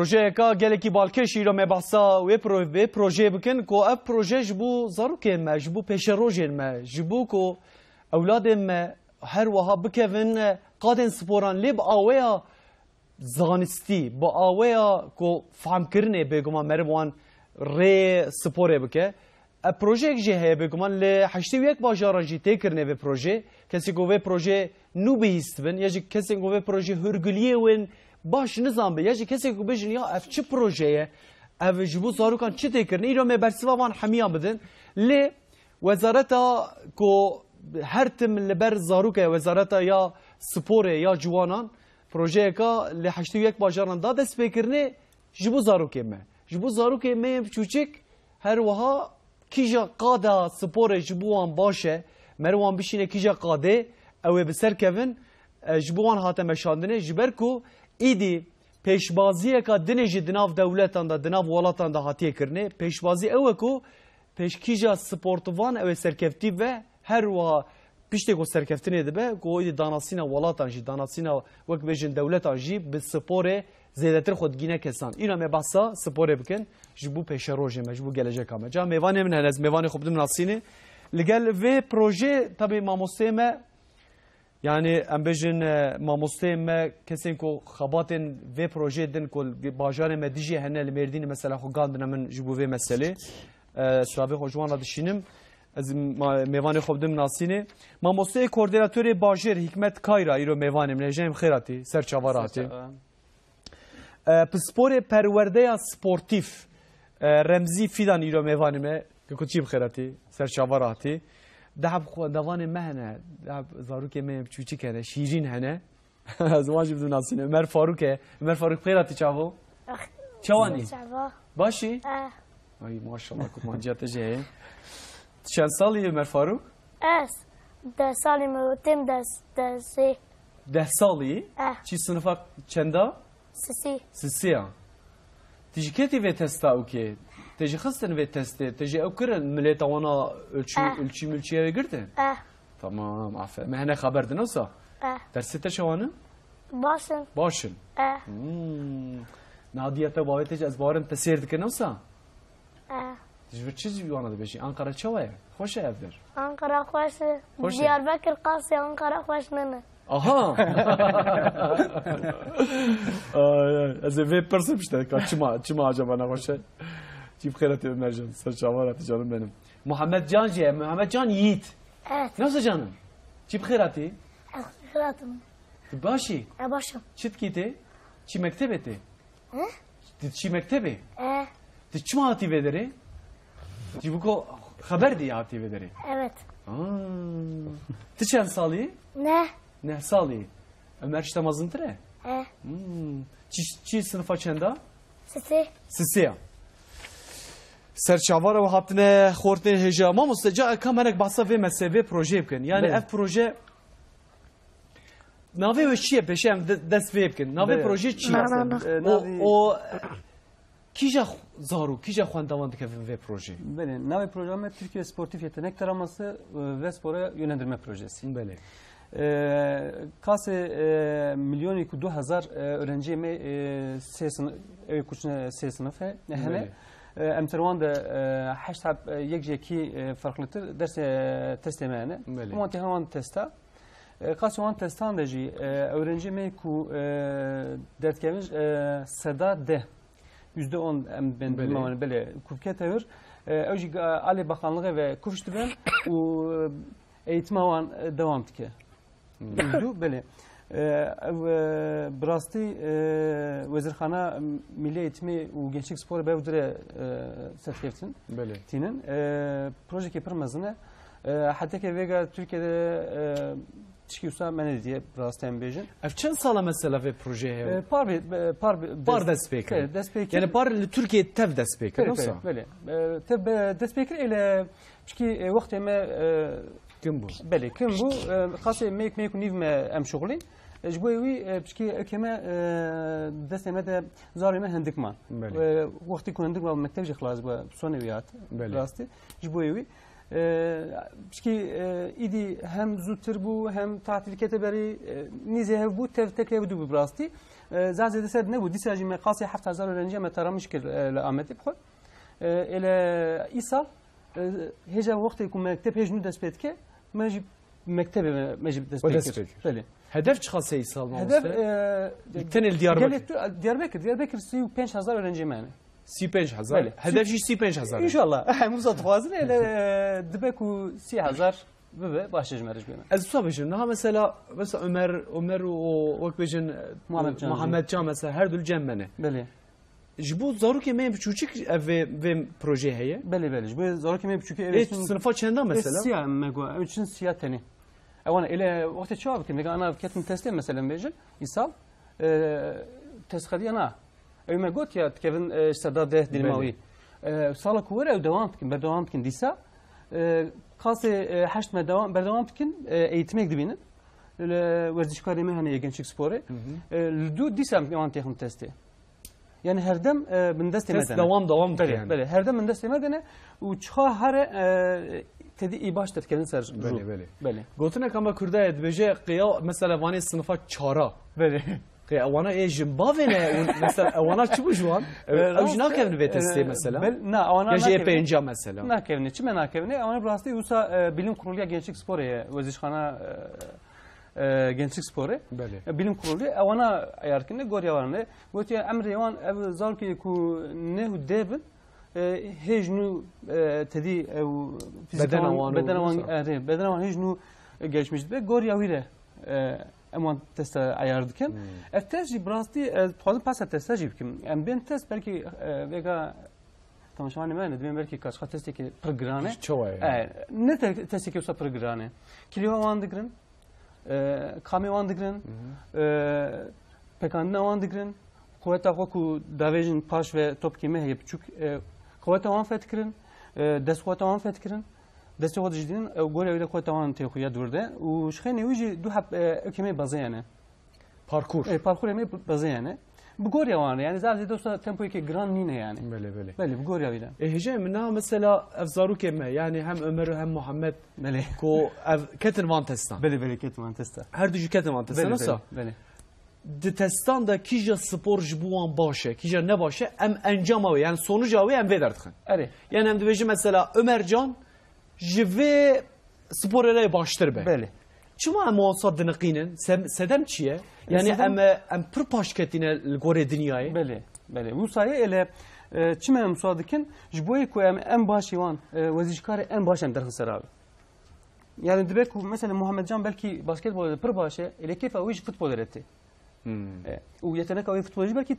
Proje ka geleki balkeş îro me behsa wê proje bikin ku ev proje ji bo zarokên me, ji bo pêşerojên me, ji bo ku ewladên me her wiha bikevin qadên sporan lê bi aweya zanistî, bi aweya ku fehamkirinê bêguman meriv wan rê sporê bike. Ev projeyek jî heye bêguman li heştê û yek bajaran jî tê kirine vê proje. Kesê ku vê proje nû bihîst bin ya jî kesên ku vê proje hûrgiliyê wên baş nizam be ya jî kesê ku bêjin ya ev çi projeye ev ji bo zarokan çi tê kirine îro me bersiva wan hemiyan bidin lê wezareta ku her tim li ber zarokê wezareta ya sporê ya ciwanan projeyeka li heştê û yek bajaran da dest pêkirinê ji bo zarokê me. Ji bo zarokê me yên biçûçik her wiha kîja qada sporê ji bo wan baş e meriv wan bişîne kîja qadê ew ê bi ser kevin ji bo wan hate meşandinê ji ber ku îdî pêşbaziyeka dinê jî di nav dewletan da di nav welatan da hatiye kirinê pêşbazî ew e ku pêşkîja sportivan ew ê serkeftî ve her wiha piştê ku serkeftinê dibe ku îdî danasîna welatan jî danasîna wek bêjin dewletan jî bi sporê zêdetir xwe digîne kesan. Îro me behsa sporê bikin ji bo pêşerojê me ji bo geleceka me. Ca mêvanê min hene ez mêvanê xwe bidim Nasînê. Li gel vê proje tabii mamosteyê me yani em bêjin mamosteyên me kesên ku xebatên vê projeyê din ku bajarê me dijî hene li Mêrdînê mesela xwe gandine min ji bo vê meselê. Savê xwe ji wan re dişînim. Ez mêvanê xwe bidim Nasînê. Mamosteyê koordinatörê bajêr Hikmet Kayra îro mêvanê min hejeyim xêr hatî ser çavar hatî. Pi sporê perwerdeya sportîf Remzî Fîdan îro mêvanê me ku çî bi xêr hatî ser çavar hatî. Dehab devanê me hene, dehab zarokê me biçûçik hene, şîrîn hene. Ez wan jî bidim Nasînê. Ömer Faruk e. Ömer Faruk xêr hatî çavo? Çawanî? Başî? Ay maşallah kumanciya te jî heye. Çend salî Ömer Faruk? Ez 10 salî me gotim 10 10 salî? Çî sınıfa çenda? Sisî ya. Tî jî ketî vê testa okê? Te jî xistin vê testê, te jî ew kirin milêta wana ölçî milçiye wê girtin? Tamam, aferin. Me hene xeber din wisa? Dersê te çawanin? Başin. Başin. Nadiya te bavê te jî ez barin te sêr dikin wisa? Te ji vir çi wana dibêjî? Ankara çawa ye? Xweş e ev der? Ankara xweş e. Diyarbekir qasî Ankara xweş nene. Aha. Ez ê vê pirsim işte çima acaba naxweş e? Çî bixêr hatî Ömer can, ser çavar hatî canım benim. Muhammed Can jî ye, Muhammed Can Yiğit. Evet. Nasıl canım? Çî bixêr hatî? Bixêr hatim. Başî? Başım. Çi dikî tê? Çi mektebê tê? Çi mektebê? Ti çima hatî vê derê? Cî biko xeber dî hatî vê derê? Evet. Ti çend salî? Ne? Ne salî? Ömer ji te mezintir e? Çi sınıfa çenda? Sisê. Serçavara ve hatine xortên hêja mamoste ca kamerek behsa vê mesele vê projeyê bikin. Yani ev proje navê wê çi ye pêşê em dest vê bikin. Navê proje çi ye? O kîja zarok, kîja xwendevan dikevin vê projeyê? Navê projeyê Türkiye Sportif Yetenek Taraması ve Spora Yönlendirme Projesi. Belê. Kasê milyonê ku 2000 öğrenciyê me ew kuçine sê sınıf hene. Em wan de heşt yek jekî farklıtır dersê testê me hene. Wan tê hewan testa. Kasê wan testan de jî öğrenciyê me ku derdkevin seda de %10 em ben bilmem belê kuvket evir. Ew jî Alê Bakanlığı ve kufiş dibin û eğitima wan devam dike. Belê. Bi rastî Wezîrxana Millî Eğitimê û Gençlik Sporê bev dire serkeftin tînin. Projekê pir mezin e. Hetekê vêga Tirkiyeyê tişkî wisa me nedîye bi rastî em bêjin. Ev çend sala mesela vê projeyê heye? Par dest pêkir. Yani par li Tirkiyeyê tev dest pêkir. Belê. Tev dest pêkir ele çikî wextê me kim bu? Belê kim bu? Xasê me ku nîv me em şoxlîn. Ji bo wî pişkî ekeme destê me de zarê me hindik man. Wextî ku hindik man mekteb jî xilas bû sonê wî hat. Rastî. Ji bo wî pişkî îdî hem zûtir bû hem tatilkete berî nîzê hev bû tev teklê bû bi rastî. زازه دسر نبود دیسا جی مقاسی 7000 öğrenci ما ترامش کرد لآمتی بخو إلى إيصال هجا وقت يكون مكتب هجنو دست بيت كه ماجي مكتب ماجي دست بيت بله hedef çıkarsa İsal hedef tenel Diyarbakır 5000 öğrenci yani 5000 hedef 5000 İnşallah Musa Tfazil ile debeku 3000 ve başlayacağız bugün. Azsabıcın ha mesela Ömer o vakbejin Muhammed Can mesela her dül cemmene. Beli. Jibu zaruki me küçük ve proje heye. Beli. Jibu zaruki me küçük ev sınıfa çenda mesela. Siyah mego. Üçün siyah teni. Ama ile vakti çoğu bakayım. Nega ana ketin teslim mesela bejin. İsal teskadi ana. Ömer got ya Kevin istedad de dilmavi. Sala kuvara ev devam kin disa. Kası haşt me devam kin eğitime gidibinin. Vezişkari mehane gençlik sporu. Ldu disam keman tehum testi. Yani her dem من دست تست دوام بله بله her dem من دست مدنه و çha her tedi iyi baş tedkerin ser bele gotuna kama kurda edbeje qiya mesela vani sınıfa çara bele qiya wana ejim bavene mesela wana çu juan avjna kevni ve testi mesela bel na wana ya je penca mesela na kevni çime na kevni ama burası yusa bilim kurulu gençlik sporu vezişxana gençlik sporu bilim kurulu ona ayarkinde goryavarne gotiya emrevan ev zarki ku ne devin hejnu tedi bedanavan hejnu gelişmiş ve goryavire eman test ayardıken test brasti fazla pas test jibkim em ben test belki vega تماشا من دبیم برکی کاش خاطر است که پرگرانه نه تستی که وسط پرگرانه کلیو وان دگرن کامی وان دگرن پکاندن وان دگرن قوت آخو کو داویجن پاش و توپ کیمه هی بچوک قوت وان فتکرن دست قوت وان فتکرن دست قوت جدین گوره ویده قوت وان تیخویا دورده و شخینی ویجی دو حب کیمه بازیانه پارکور می بازیانه بگوری وانه yani zaten dosta tempoyu ki gran nine yani. Bele bugori avida. Hece minna mesela efzaru kemme yani hem Ömer hem Muhammed ko ketin van testan. Bele ketin van testan. Her düzü ketin van testan nasıl? Bele. De testan da kija spor jbuan başe kija ne başe em encama yani sonuç avı em vedertxin. Evet. Yani hem de mesela Ömercan jive spor ele baştır be. Bele. Çuma em olsa dinqinin sedem çiye yani em pır paşketine gore dünyayı. Bele. Bu sayı ele çime em suadikin jboy ku em başivan vezişkar en başem derxin serabi. Yani dibek mesela Muhammedcan belki basketbol pır başe ele keyfa uj futbol etti. O yetenek avi futbolcu belki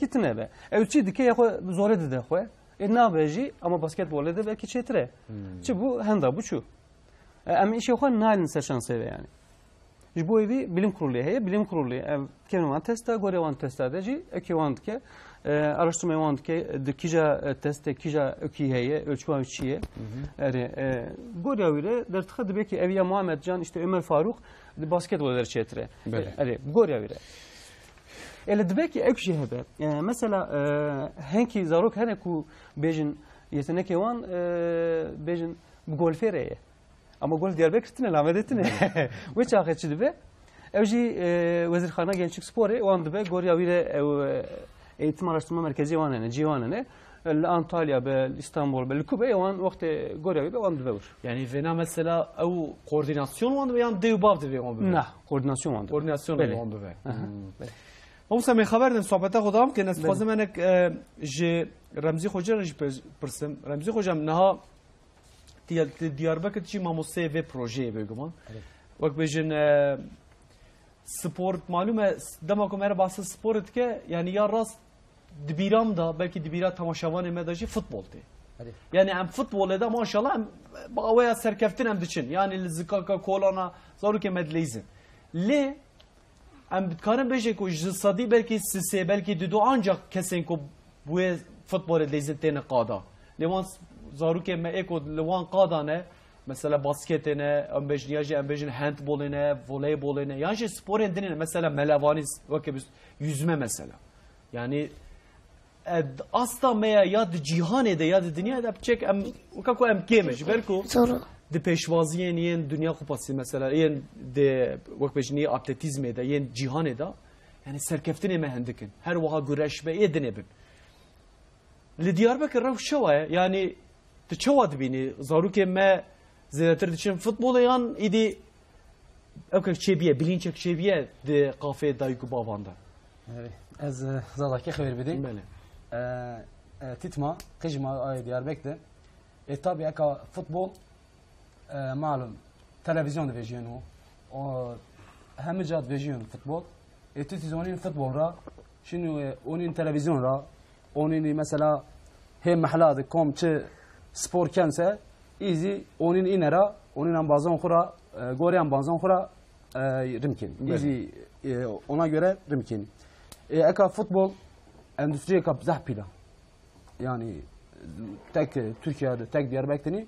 tinebe. Evçi dike ya zor dedi xo. Ne beji ama basketbol de belki çetre. Çi bu henda bu çu. Em işe xo nalin seçen seve yani. Bu evi bilim kurulu heye bilim kurulu kemin van testa gore van testa deji ekivant ke araştırma van ke dikija teste kija öki heye ölçme ölçüye gore evire dertxad belki eviya Muhammed Can işte Ömer Faruk basketbol çetre. Gore evire ele dibeki ekşi hebe mesela henki zarok hene ku bejin yetenek van bejin golfereye ama gol Diyarbakır tine lavedetine ve çağıçı dibe evji Vezirxana Gençlik Sporu o anda be Goryavire eğitim araştırma merkezi vanene civanene Antalya be İstanbul be Lükube o an vakti Goryavire o anda be yani vena mesela o koordinasyon vandı yani devbav de vandı ne koordinasyon vandı vandı be Omsa me xaberdin sohbeta xodam ki nes fazla menek je Ramzi Hoca persim Ramzi Hocam naha Diyarbakır çi mamose ve proje beguman. Vak bejin spor malume dema ko mer bahs spor etke yani ya rast dibiram da belki dibira tamaşavan medaji futbol te. Yani hem futbol eda maşallah hem bavaya serkeftin hem diçin. Yani zikaka kolana zaruke medleyizin. Le hem bitkarın beje ko sadi belki sise belki dido ancak kesen ko bu futbol edleyizin tene qada. Levan zaruke me eko levan qadane mesela basketine ambejin handboline voleyboline yani spor endine mesela melavaniz vakit yüzme mesela yani asla meya ya cihanede ya dünyada çek em kako em kemiş belki de peşvaziyen yen dünya kupası mesela yen de vakit atletizmede yen cihaneda yani serkeftini me hendikin her vaha güreş be yedine bin li Diyarbakır rav şevaya yani تشواد بینی زاروک ما زیادتر دچین فوتبال یان ایدی اوکی چیبیه بلینچک چیبیه ده قافه دایگو باواندا. از زادکی خبر بدیم. بله. تیتما قیجما آی دیاربکرده. اتابی اکا فوتبال معلوم تلویزیون ویژنو و همه جات ویژن فوتبال. اتیزونین فوتبال را شنو اونین تلویزیون را اونین مثلا هم محلات کم چه spor kense izi onun inera onun bazan khura goreyan bazan khura rimkin izi ona göre rimkin eka futbol endüstriye kap zahpila yani tek Türkiye'de tek Diyarbakır'ni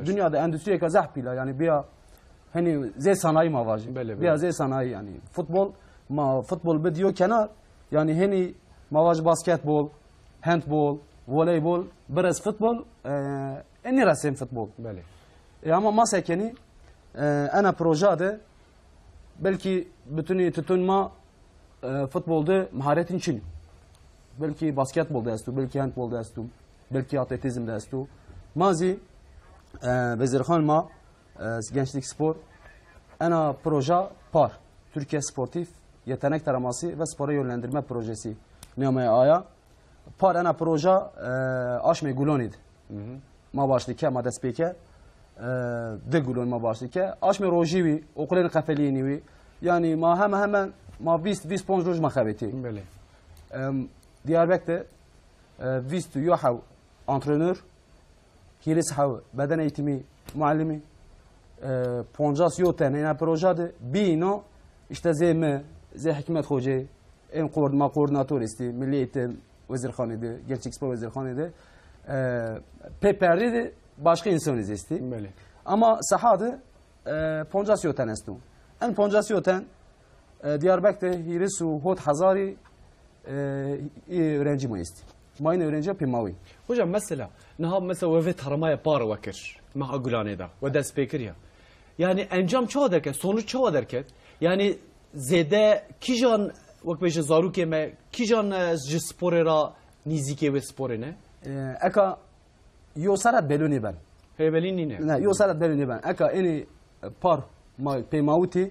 dünyada endüstriye kap zahpila yani bir hani z sanayi mavacı bir z sanayi yani futbol bediyor kenar yani hani mavacı basketbol handbol voleybol, biraz futbol, enni resim futbol. Ama masakeni, ana projede belki bütün tutunma futbolda maharetin için. Belki basketbolda estu, belki handbolda estu, belki atletizmde estu. Mazi Vezirhan ma gençlik spor, ana proje PAR, Türkiye Sportif Yetenek Taraması ve Spora Yönlendirme Projesi. Neyme aya. Par ana proje aşme gulonid. Ma başlike ma despeke de gulon ma başlike aşme rojivi okulun kafeliyini yani ma hemen ma vist ponjoj ma khabeti. Bele. Diyarbakır'da vist yuhav antrenör kiris hav beden eğitimi muallimi ponjas yoten ana projede bino işte zeme ze hikmet hoca en koordinatör isti milli eğitim Vezirhanede, Gençlik Spor Vezirhanede peperdi de başka insan izlesti. Ama sahada Poncasyoten estu. En Poncasyoten Diyarbakır'da hirisu hot hazari öğrenci mayısti. Mayın öğrenci pimavi. Hocam mesela ve taramaya para vakir maha Gulane'da ve despekir ya. Yani encam çoğu derken sonuç çoğu derken yani zede kijan وقتی زاروکی ما کی جان ج سپور را نیزیکی و سپور نه؟ اکا یو سرت بلونی بن. بلونی نه. نه یو سرت بلونی بن. اکا اینی پار ما پیماوتی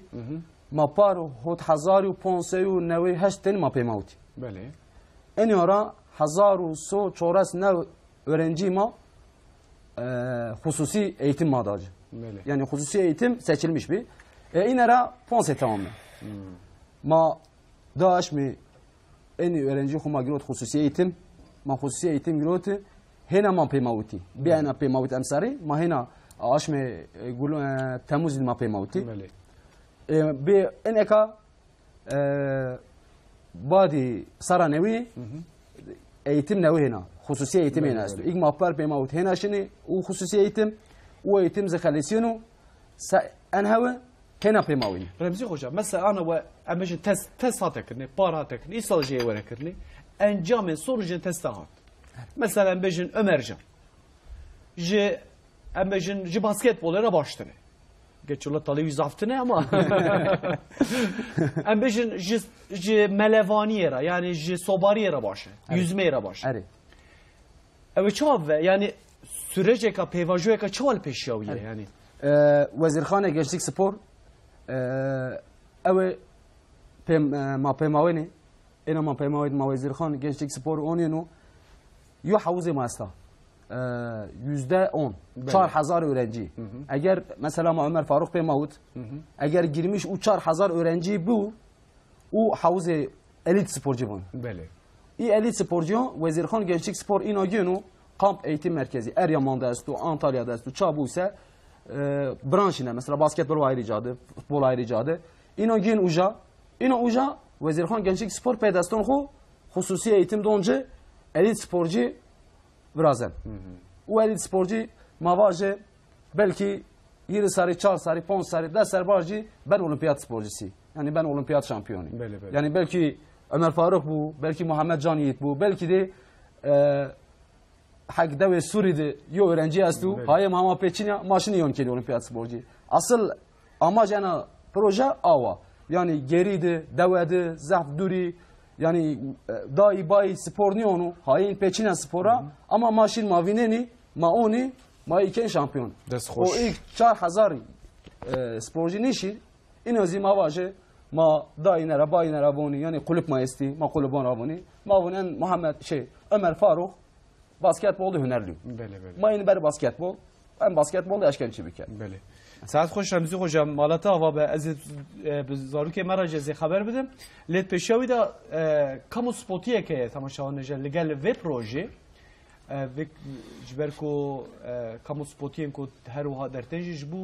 ما پار هات 1598 ما پیماوتی. بله. اینی ara 1149 öğrenci ma hususi eğitim madacı. Yani hususi eğitim seçilmiş bir. İnera ponse tamamı. Ma Daş mi en öğrenci kuma girot hususi eğitim ma hususi eğitim giroti hena ma peymavuti bir ana peymavut emsari ma hena aş mi gulu Temmuz ma peymavuti bir en eka badi saranevi eğitim nevi hena hususi eğitim hena istu ilk ma par peymavut hena şimdi o hususi eğitim o eğitim zekalisiyonu en hava كنا في ماوي رمزي خوجا مثلا انا وامجن تست هاتكني بار هاتكني يصل جاي وركرني انجام sonucu test hat mesela bejin Ömercan je amejin je basketbollara başladı geç ola televizyon haftine ama ambejin je melevaniyera yani je sobariyera başladı yüzmeyera başladı evet çok yani sürece ka pevajoya ka çal peşaviye yani Vezirhane Gençlik Spor اوه ما پیماوینی اینا ما پیماوید ما وزیرخان gençlik spor onunu yo havuze masta %10 4000 öğrenci. Eğer mesela ma Ömer Faruk Pemavut eğer girmiş o 4000 öğrenci bu o havuze elit sporcu bu. Bele. Elit sporcu Vezirhan Gençlik Spor inogenu kamp eğitim merkezi Eryaman'da estu, Antalya'da estu, Çabuk'sa branşına mesela basketbol ayrıcadı, futbol ayrıcadı. İnogin uca Vezirhan Gençlik Spor pedaston xo hususi eğitimde önce elit sporcu birazdan. O elit sporcu mavajı belki 20 sarı, 4 sarı, 5 sarı, 10 sarı barcı ben olimpiyat sporcusu. Yani ben olimpiyat şampiyonu. Yani belki Ömer Faruk bu, belki Muhammed Can Yiğit bu, belki de hak devlet Suriye'de yo öğrenci astu, hayır Muhammed Peçin'e maşını yonkeli olimpiyat sporcu. Asıl amaç yani proje ava. yani geriydi, devedi, zaf duri, yani dahi bayi spor ni onu, hayin peçinen spora, ama maşin mavineni, maoni, ma iken şampiyon. O ilk 4000 sporcu nişi, in azim avajı, ma dahi nera, bayi nera boni, yani kulüp maesti, ma kulübon raboni, ma vunen Muhammed Ömer Faruk, basketbolda hünerli. Ma yeni beri basketbol, ben basketbolda eşkençi bir kere. ساعت خوش رمزی خوشم مالتا و به از زاروک مرا جزی خبر بدم لیت پیشاوی دا کامو سپوتیه که تماشاوان نجل لگل وی پروژه و جبر کو کامو سپوتیه کو هر وها در تنجی جبو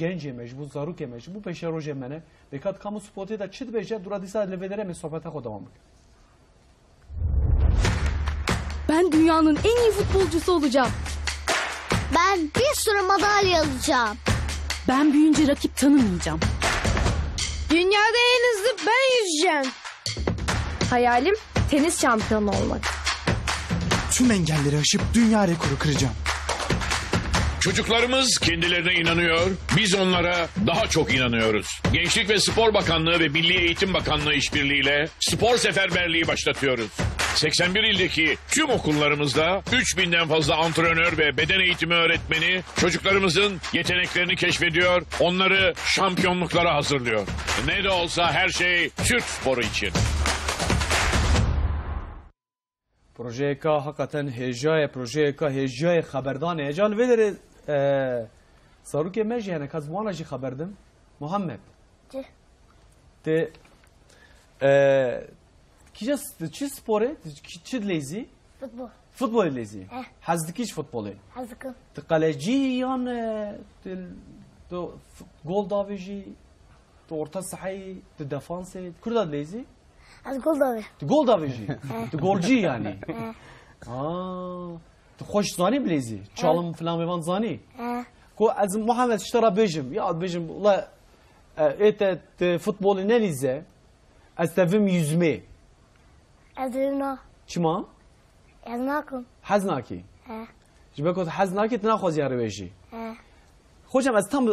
گنجه مش جبو زاروک مش جبو پیش روژه منه بکات کامو سپوتیه دا چید بیجه دورا دیسا لویدره می صحبت خود devam بکن. Ben dünyanın en iyi futbolcusu olacağım. Ben bir sürü madalya alacağım. Ben büyüyünce rakip tanımayacağım. Dünyada en hızlı ben yüzeceğim. Hayalim tenis şampiyonu olmak. Tüm engelleri aşıp dünya rekoru kıracağım. Çocuklarımız kendilerine inanıyor, biz onlara daha çok inanıyoruz. Gençlik ve Spor Bakanlığı ve Milli Eğitim Bakanlığı işbirliğiyle spor seferberliği başlatıyoruz. 81 ildeki tüm okullarımızda 3000'den fazla antrenör ve beden eğitimi öğretmeni çocuklarımızın yeteneklerini keşfediyor, onları şampiyonluklara hazırlıyor. Ne de olsa her şey Türk sporu için. پروژه که حقیقتا هجای پروژه که هجای خبردان هجان ویدر ساروک مجی هنه کاز وانا جی خبردم محمد ته کیجا چی سپوره چی لیزی Futbol. futbol لیزی حزدکیش futbolu Hazırım. تقلجی یان تو گول داویجی تو orta sahayı تو defansı kurda لیزی Az gol da ver. Tu gol da veji. Tu golci yani. Tu hoş zani bilezi. Çalım falan mevan zani. Ko az Muhammed iştara bejim. Ya bejim la ete futbolu ne lize? Az tevim yüzme. Azırına. Çima? Yaznakum. Haznaki. Jibekot haznaki tna khoz yar beji. Hocam az tam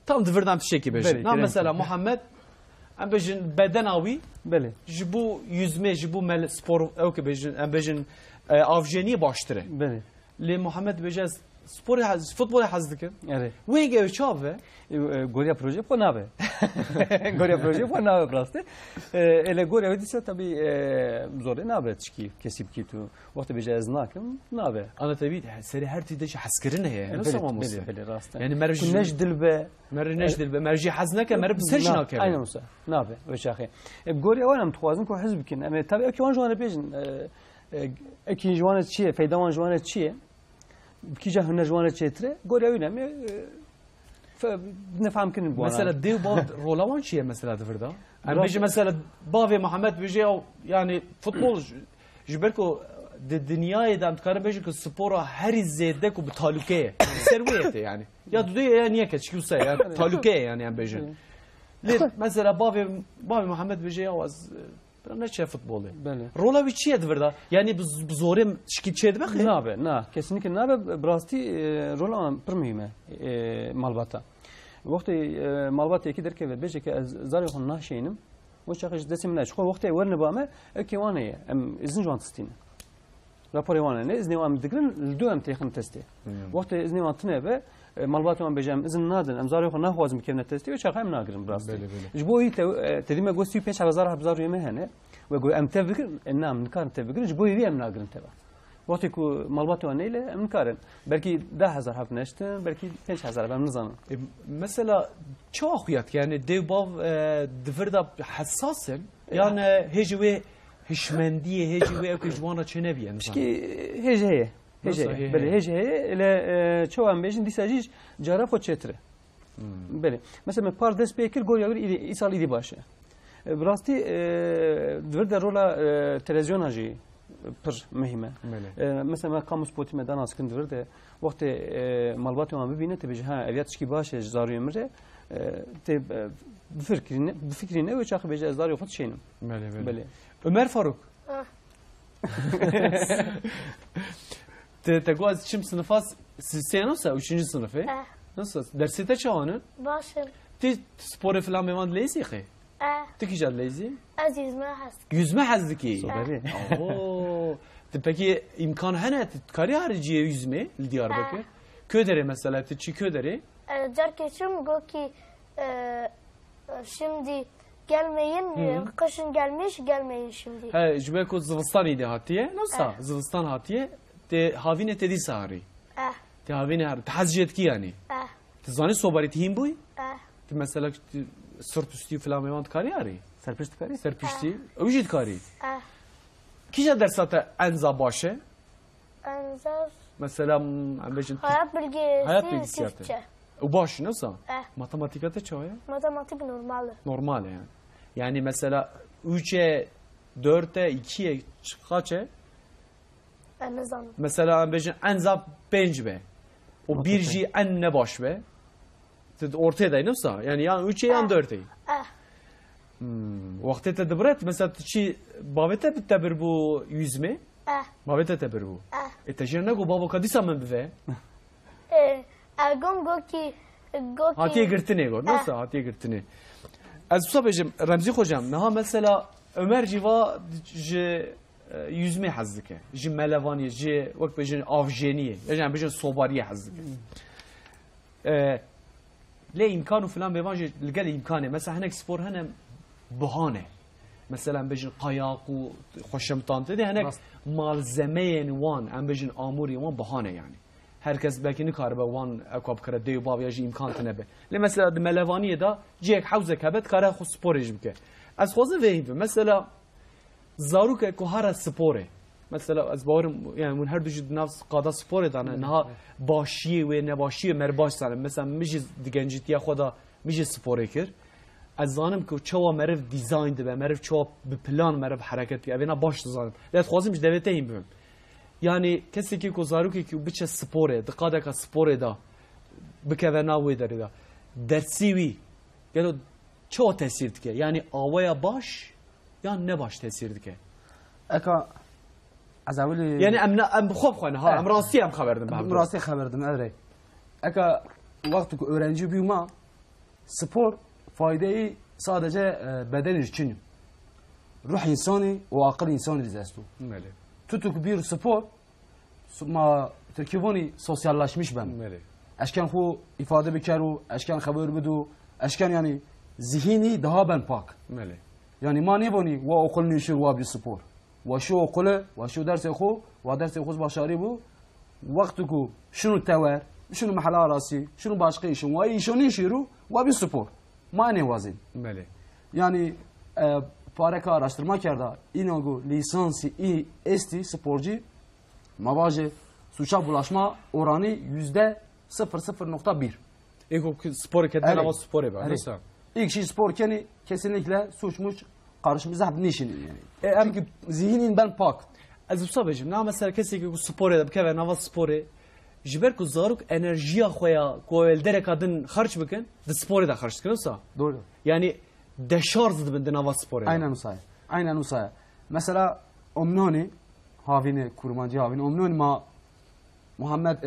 tam devrdam tişeki beji. Na mesela Muhammed ام بجن بدن آوی بله جبو yüzme جبو مل spor او که بجن ام بجن avjeni baştırı. بله لی محمد بجز spor futbol hazdık. evet Ve gel çave. Gorya proje po nave. Gorya proje po nave praste. Ele Gorya vidise tabi zor nave çıkı kesip ki tu. Vakti beje znakim nave. Ana tabii seri her tidde haskerine ya. Nasıl ama bele bele raste. Yani merci Kunnej dilbe merci dilbe merci haznaka merb serjna ke. Aynen olsa. Nave ve şahi. Gorya oynam tuazın ko hizb kin. Ama tabi ki on jwana bejin. Ekin jwana çiye, feydavan jwana çiye. Kija hüner jwana çetre. Gorya oynam. نفهم کنیم بوده. مثلا دیو با رولوان چیه مثلا دفردا؟ ام بیجی مثلا باوی محمد بیجی او یعنی فوتبال جبرکو دنیای دام کار بیجی که سپورا هر زیده کو بتالوکه سرویته yani. Ya dudu ya niye ki çıkıyorsa ya taluke yani ام بیجی. لی مثلا باوی محمد بیجی او az ne çe futbolu. Rola bir çiye dverda. Yani bu zorim şikayet etmek mi? Ne abi? Ne? Kesinlikle ne abi? Brasti rola per mühime malbata. Vakti malbata iki derke ve beşe ki zari xon nahşeynim. O çakış desim ne? Çünkü vakti verne bame ki vane em izin jwan testin. Rapor vane ne izni vam dikrin ldu em tehn testi. Vakti izni vam tne be malbata vam bejam izin nadin em zari xon nahwazim kevne testi ve çakam nagirin brasti. Jboyi tedime gosti 5000 habzar yeme hene. ويقول أم تفكر إنام نكارن تفكر جبوي ذي أم ناقرن تبع وقت يكو مالباتو أنيله أم نكارن بركي 10,000 حرف نشتن بركي 5,000 بام نظام مثلا شو أخويات يعني ديو باف دفردا حساسن يعني هجوي هشمندية هجوي أكو جوانا شنبي يعني شكي هي بله هي إلى شو أم بيجن دي ساجيش جرافو تشتري بله مثلا بار دس بيكر قول يقول إيصال إيدي باشه براستی دورده رولا تلویزیون جی پر مهمه مثلا ما کاموس پوتی مدان اسکن دورده وقتی مالباتی ما ببینه تبیج ها اویاتش کی باشه زاری امره تب بفکرینه و چاخ بیج زاری خود شینم بله Ömer Faruk تقول çim sınıfas sen nasıl 3. sınıfı nasıl dersite çağını Başım. تی سپور فلان میوان لیزی خی تی کی جد لیزی از yüzme هست yüzme hazdiki Soberi. Oo. Peki imkan hene kari hariciye yüzme Diyarbakır. Ködere mesela çi ködere. Cerkeşim go ki şimdi gelmeyin kışın gelmeyin şimdi. He jbeko Zıvıstan idi hatiye. Nasıl? Zıvıstan hatiye te havine tedi sahari. Te havine har tahzijet ki yani. Te zani sobari tihim buy. Te mesela sırt üstü falan mevan kari ari. Serpişti kari? Serpişti. Ujit kari. Kişe dersate enza başı. Enzer Mesela ambejin hayat bilgisi hayat bilgisiyatı. Türkçe. O baş nasıl? Matematikate çoğu. Matematik normal. Normal yani. Yani mesela 3'e, 4'e, 2'ye kaçe? Nizam. Mesela ambejin enza 5 be. O birci en ne baş be. Ortaya da nasıl? Yani yan 3'e yan 4'e. Vakti tedbiret mesela çi babete bitebir bu yüzme? Babete tebir bu. Tejir ne go baba kadisa men bive? Ergon go ki Hatiye girtine go. Nasıl hatiye girtine? Az sabecim Remzi hocam naha mesela Ömer civa yüzme hazdike. Ji melevani ji vak bejin avjeniye. Yani bejin sobariye hazdike. Le imkanı falan bevancı lgel imkanı. Mesela henek spor henem bahane. Mesela bejin kayak u hoşamtan dedi henek malzemeyen wan em bejin amuri wan bahane yani. Herkes belki nikar be wan akab kara dev bav ya ji imkan tane be. Le mesela melevaniye da cek havze kabet kara xu spor jibke. Az xoze vehim mesela zaruk ko hara spore. Mesela az bawarım yani mun her ducu nafs qada spor edane naha başiye ve ne başiye merbaş sanım. Mesela mici digencitiya xoda mici spor kir. از زانم که چوا مرف دیزاین ده مرف چوا به پلان مرف حرکت بیا اینا باش زانم لذت خوازم مش دوته این بیم یعنی کسی که کوزارو که بچه سپوره دقیقه که سپوره دا بکونا وی داره دا درسیوی گلو چوا تاثیر دکه یعنی آوایا باش یا نه باش تاثیر دکه اکا از اولی یعنی ام خوب خوانه ها ام راستی ام خبردم ام راستی خبردم اره اکا وقتی که öğrenci بیوما spor faydeyi sadece beden için, ruh insani ve akıl insani dizestu. Tutuk bir spor, ma Türkiye'ni sosyallaşmış ben. Eşken hu ifade bikeru, eşken haber bidu, eşken yani zihni daha ben pak. Yani ma ne bani ve okul nişir ve bir spor. Ve şu okulu, ve şu dersi khu, ve dersi khuz başarı bu. Vakti ku şunu tever, şunu mahalle arası, şunu başka işin, ve işini nişiru ve bir spor. Mane vazin. Yani pareka araştırma kerda inago lisansi i esti sporcu mavaje suça bulaşma oranı %0.1. Eko spor kedden ama spor ebe. İlk şey spor keni kesinlikle suçmuş karışımız hep nişin yani. Çünkü zihnin ben pak. Az sabecim na mesela kesi ki spor ebe keve nava sporu jiber ku zaruk enerjiya xoya ko eldere kadın harç bikin de sporu da harç dikinsa. Doğru. Yani deşarj dibin de nava sporu. Aynen usay. Aynen usay. Mesela omnoni havine kurmancı havine omnoni ma Muhammed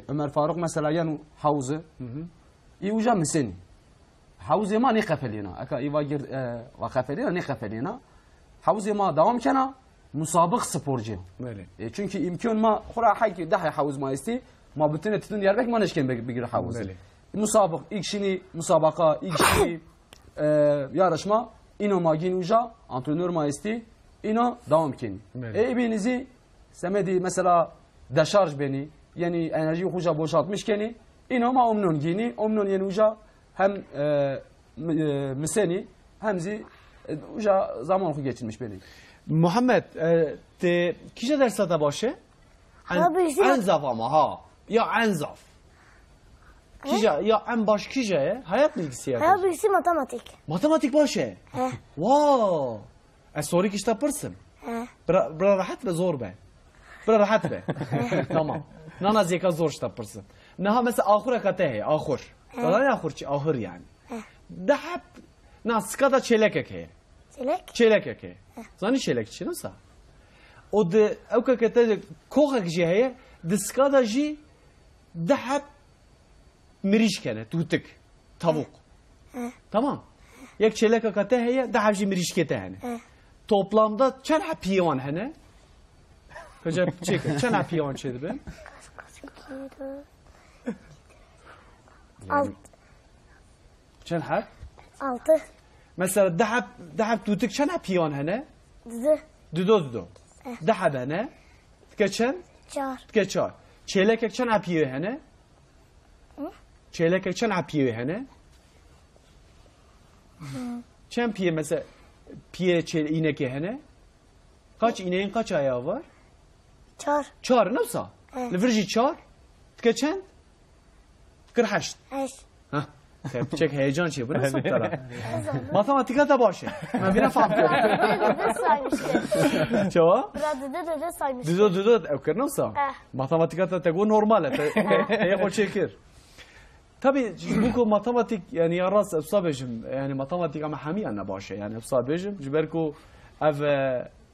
Ömer Faruk mesela yani havuzu iuja miseni. Havuzu ma ne kafalina. Aka iva gir va kafalina ne kafalina. Havuzu ma devam kana musabık sporcu. Çünkü imkan ma khura hayki daha havuz ma isti ma bütün tütün Diyarbakır ma neşken bigir havuzu. Musabık ilk şini musabaka ilk şini yarışma ino ma ginuja antrenör ma isti ino devam keni. Ebinizi semedi mesela deşarj beni yani enerji hoca boşaltmış keni ino ma omnon gini omnon yani hoca hem miseni hemzi hoca zaman oku geçirmiş beni. Muhammed te kişe derse de başı? Enzaf ama ha. Ya enzaf. Kişe ya en baş kişe hayat bilgisi ya. Hayat bilgisi matematik. Matematik başı. Wow. Soru kişte pırsın. Bra rahat ve zor be. Bra rahat be. Tamam. Nana zeka zor işte pırsın. Naha mesela ahura katehe ahur. Daha ne ahur ki ahır yani. Daha naskada çelek he. Çelek? Çelek he. Zani çelek çi nasıl? O de evka kete koğak jiheye diskada ji daha miriş kene tutuk tavuk. Tamam. Yek çelek kate heye daha bir mirişkete yani. Toplamda çen piyon hene. Koca çek çen piyon çedi be. Çen hap? 6 Mesela daha tutuk çen piyon hene. Düdo. Daha hene. Geçen 4 geçer. Çelek çen piyo hene. Çelek çen piyo hene. Çen piye mesela piye çel inek hene. Kaç ineğin kaç ayağı var? 4 Çar nasıl? Leverji çar. Geçen 48. 5 Ha. Çek heyecan şey. Bu nasıl tara? Matematika da başı. Ben bir faham diyorum. Dede saymıştı. Çava? Biraz dede saymıştı. Düdo. Öker nasıl? Matematika da tego normal. Heye o çekir. Tabii bu matematik yani yaras sabejim yani matematik ama hami ana başı yani sabejim jiberko ev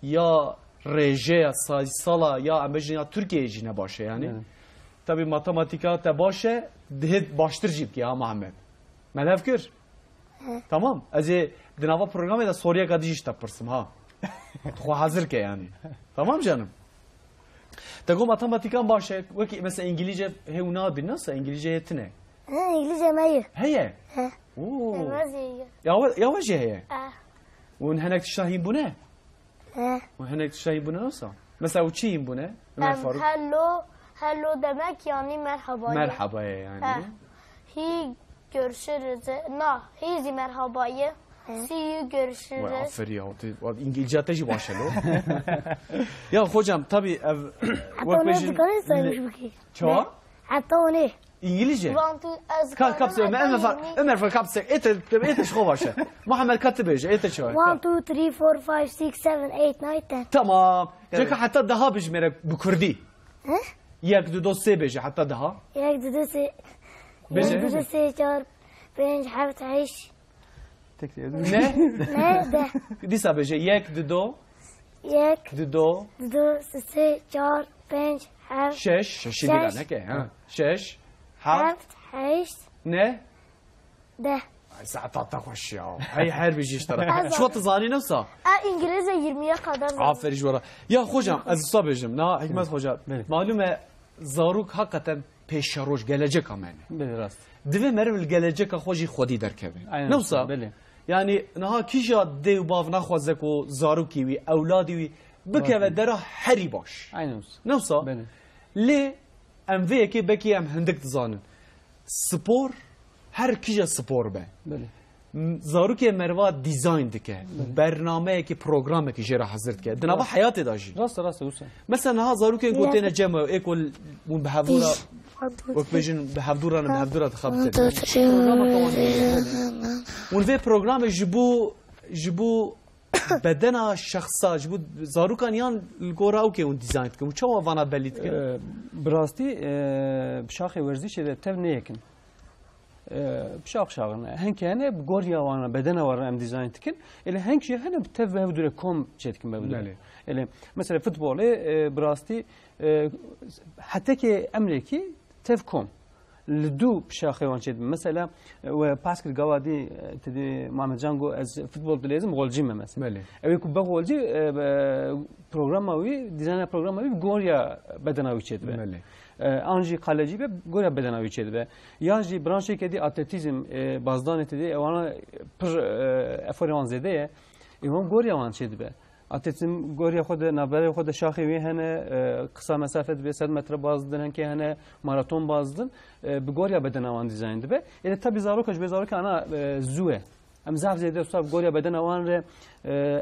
ya reje sayısala ya amejin ya Türkiye jine başı yani. Tabii matematika da başı dehit baştır jip ya Muhammed. Melevkir. Tamam. Azı dinava programı da soruya kadar iş tapırsın ha. Tu hazır ki yani. Tamam canım. Tego matematikan başı mesela İngilizce hevna bir nasıl İngilizce yetine. İngilizce mi? هي ها اوه مازي يا وجه هي وهناك تشاهين بنا ها وهناك تشاهين بنا نصا مثلا وتشين بنا Ömer Faruk hello demek yani merhaba. merhaba yani Hi görüşürüz. Hizi merhabayı. See you görüşürüz. aferin ya İngilizce ateşi başladı ya hocam tabii Hatta onu dikkat saymış bu ki. Çoğu Hatta onu. İngilizce Want to as kapsa Ömer Faruk kapsa ete şu başa Muhammed katibece ete şu 1 2 3 4 5 6 7 8 9 10. tamam Jeka hatta daha bijmere bu Kurdi yak du dosse beje hatta daha ياك تدوسي تدوسي 4 5 حاول تعيش ne لا ده disa beje yak du do ياك do تدوسي 4 5 حاول şeş şeşi ne ki ha şeş حاول تعيش ne ده saat takoş ya hay her bir şey iştara şu tazani nasıl İngilizce 20'ye kadar. aferin jora ya hocam aziz sabejim na hikmet hoca malume zaruk hakikaten peşaroş gelecek ama yani بله راست dive mervel gelecek hoji xodi derkeve Aynen. nasıl بله yani naha kişa dev bav naxwazek o zaruki vi evladi vi bikeve dera heri baş aynı nasıl بله li em vê yekê bekî em hindik dizanin spor her kişa spor be بله zarokê merva dizayn dike bernameyekî programekî jê re hazir dike di nava hayatê da jî راست راست وسه mesela niha zarokên ku têne cem ekol û bi hevdûra wek bêjin bi hevdûran bi hevdûra dixebite û vê programê ji bo bedena şexsa ji bo zarokan yan li gora ew kê hûn dizayn dikin û çawa vana belî dikin براستی بشاخی ورزی شده تف نیکن بشاخ شاغن هنگ هنه بگوریا وانا بدن وارا ام دیزاین تکن الی هنگ شی هنه تف به بدره کم چتکن به بدره الی مثلا فوتبول براستی حتی که امریکی تف کم لدو بشاخي وان شد مثلا وباسكت قوادي تدي محمد جانجو از فوتبول دليزم غولجي مثلا بله اوي كو بغولجي برنامجي ديزاين برنامجي غوريا بدناوي شد بله انجي قالجي به غوريا بدناوي شد به يانجي برانشي كدي اتلتيزم بازدان تدي وانا پر افوريان زده ايوان غوريا وان شد به اتلتیزم گوری خود نبره خود شاخی وی هنه قصه مسافت به 100 متر بازدن که هنه ماراتون بازدن به گوریا بدن آن دیزاین ده به یعنی تبی زاروکش به زاروک انا زوه ام زعف زیده صاحب گوریا بدن آن ر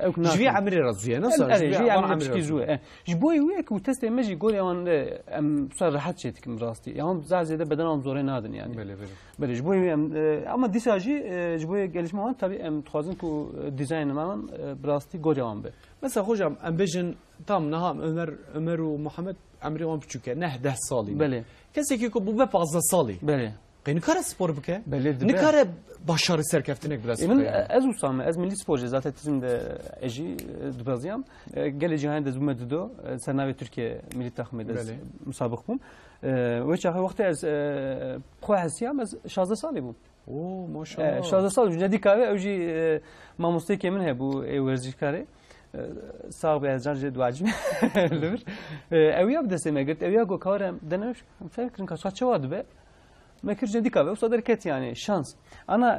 اوکنا جوی عمری رزویه نصر جوی عمری کی زوه جبوی وی که تست مجی گوریا آن ام صار راحت شد که راستی یعنی زعف زیده بدن آن زوره نادن yani بله جبوی اما دیساجی جبوی gelişme آن tabi ام تخازن کو دیزاین من براستی گوریا آن به مثلا hocam em bêjin tam niha Ömer û Muhammed emrê wan biçûk e neh 10 salî بله kesekî ku bû be 15 salî بله qey nikare spor bike بله nikare başarı serkeftinek biraz من از وسام از ملي سپور ذات تيزم د اجي دبازيام قال جهان د زوم ددو سناوي تركيا ملي تخم د مسابقهم وش اخر وقت از خو حسيام از 16 سالي بو او ماشاءالله 16 سال جدی کاوه اوجی ماموسته که من هبو ورزشکاری ساق به ازجار جد واجب لبر اویا بدسته مگرد اویا گو کارم دنمش فکرن که چه واد به مکر جدی کاوه و صدر کت یعنی شانس انا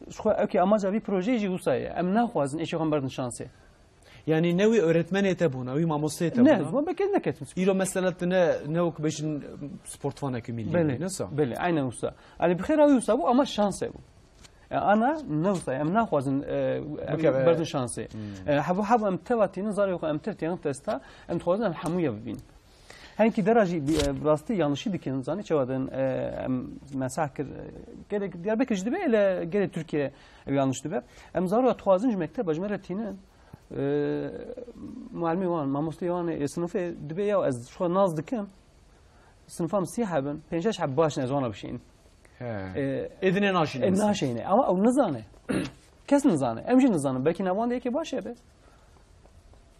شو اوکی اما جوی پروژه جی وسایه ام نخوازن ایشو هم بردن شانسه يعني نوي öğretmen تبون نوي ماموسته تبون نه ما بكن نكتم إيرو مثلا نوك بيجن سبورت فانا كميلي بله نسا بله عين وسا اللي بخير أو يوسا بو أما شانسه بو أنا نوسا أم ناخوازن بردن شانسه حبو أم تواتي نزاري وخو أم ترتي أم تستا أم تخوازن أم حموية ببين هنکی درجی راستی yanlışı dikin zani çavadan mesakir gerek Diyarbakır jdibe ile gerek Türkiye yanlış dibe em zarura tuazınç mektep ajmeretinin معلمی وان ماموستی وان سنوفه دبی یا از شو ناز دکم سنفام سیاحه بن پنجش حب باش نزوانه بشین اذن ناشینه ناشینه اما او نزانه کس نزانه امجی نزانه بلکه نوان یکی باشه به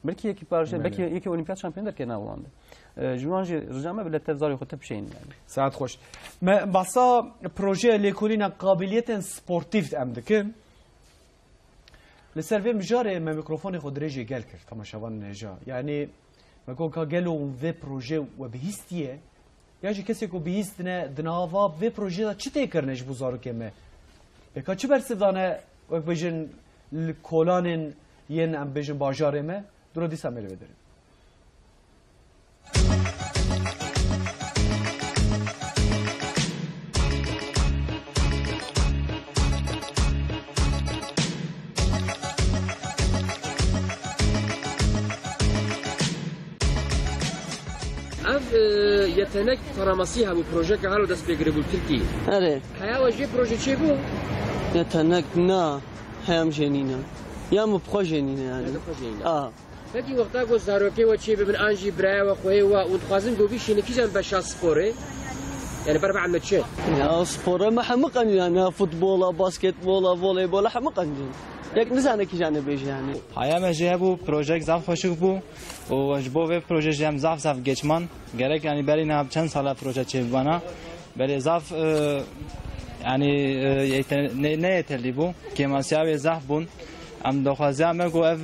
بلکه یکی پارچه بلکه یکی المپیاد شامپیون در که نوانده جوانجی رجامه بله تفزاری خود بشین يعني ساعت خوش ما بسا پروژه لیکولینا قابلیت سپورتیف ام دکم لسر في مجاري ما ميكروفوني خود ريجي قال كر تماشاوان نجا يعني ما كون قالوا في بروجي وبهستيه ياجي كسي كو بهستنا دنافا في بروجي دا چته کرنش بوزارو كمه بكا چه برسي دانه وك بجن الكولانن ين ام بجن باجار ما درو دي سامل بدرين يتنك فرامسيها بو بروجه كهالو دست بيجري بو تركي اره حيا وجه بروجه چه بو يتنك نا هم جنينه يا مو بروجينينه يعني فدي وقتا گو زاروكي و چه ببن انجي برا و خوي و وتخازن گو بيشي نكيجن بشا سبوري يعني بربع عم تشي يا سبور ما حمقن يعني فوتبول باسكت بول فولي بول حمقن یک نزانه کی جانب بیش یعنی هایا مجه بو پروژه زاف خوشک بو و جبو و پروژه جام زاف گچمان گرک یعنی بری نه چند سال پروژه چه بنا بری زاف یعنی نه یتلی بو که ماسیاوی زاف بون ام دخوازم گو اف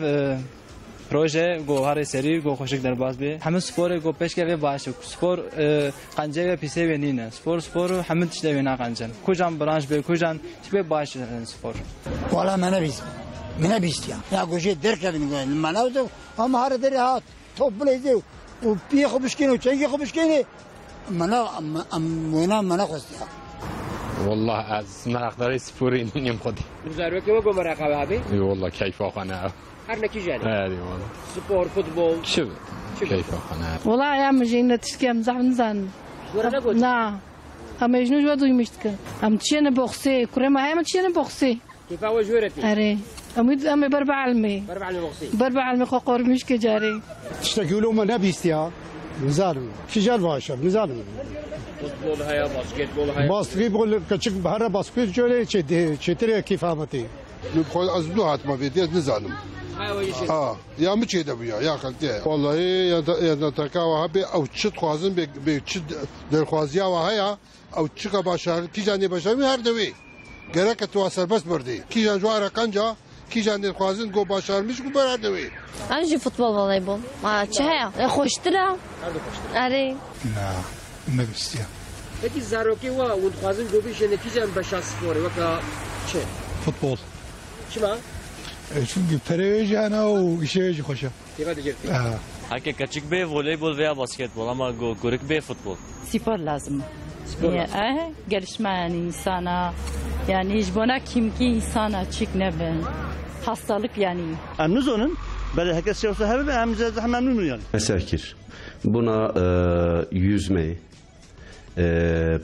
پروژه گو هر سری گو خوشک در باز بی همه سپور گو پیش که باشه سپور قنجه و پیسه و نینه سپور همه تشته وینا قنجن کجان برانش به کجان چه باشه سپور والا من بیست یا گوشه درک میگن من اوزو هم هر دری هات توپ بلیزه و پی خوبش کنه و چنگی خوبش کنه من خواسته والله از مراقبه سپوری نیم خودی زاروك وقو مراقبه هبي اي والله كيف انا هر نكي جاني هذه والله سبور فوتبول شو كيف انا والله يا مجينا تشكي مزح نزان نا هم يجنو جوا دوي مشتك هم تشينا بوخسي كريما هاي ما تشينا بوخسي كيف هو جورتي اري امي بربع علمي بربع علمي خقور مشكي جاري تشتكي له ما نبيستيها مزالم في جال باشا مزالم فوتبول هيا باسكت بول هيا باسكتبول كچك بهره باسكت جوله چتره كيف فهمتي نقول از دو هات ما بيدي نزالم يا مشي دبيا يا خالتي والله يا نتركوا هبي او تشت خوازن به تشت در خوازيا وهيا او تشكا باشا كي جاني باشا هر دوي گرك تواصل بس بردي كي جان جوار كانجا كي جان خوازن جو باشا مش جو بردوي انجي فوتبول فوليبول ما تشها خوشترا اري لا ما بيستيا لكن زاروكي و خوازن جو بيش كي جان باشا سبوري وكا چه فوتبول شما çünkü pereveci ana o işe خوشم هکه کچک به voleybol veya basketbol ama goruk به futbol spor lazım gelişme yani insana yani jbona kimki insana çık ne ben hastalık yani amnuz onun böyle herkes yoksa hep amca da memnun yani Mesakir buna yüzme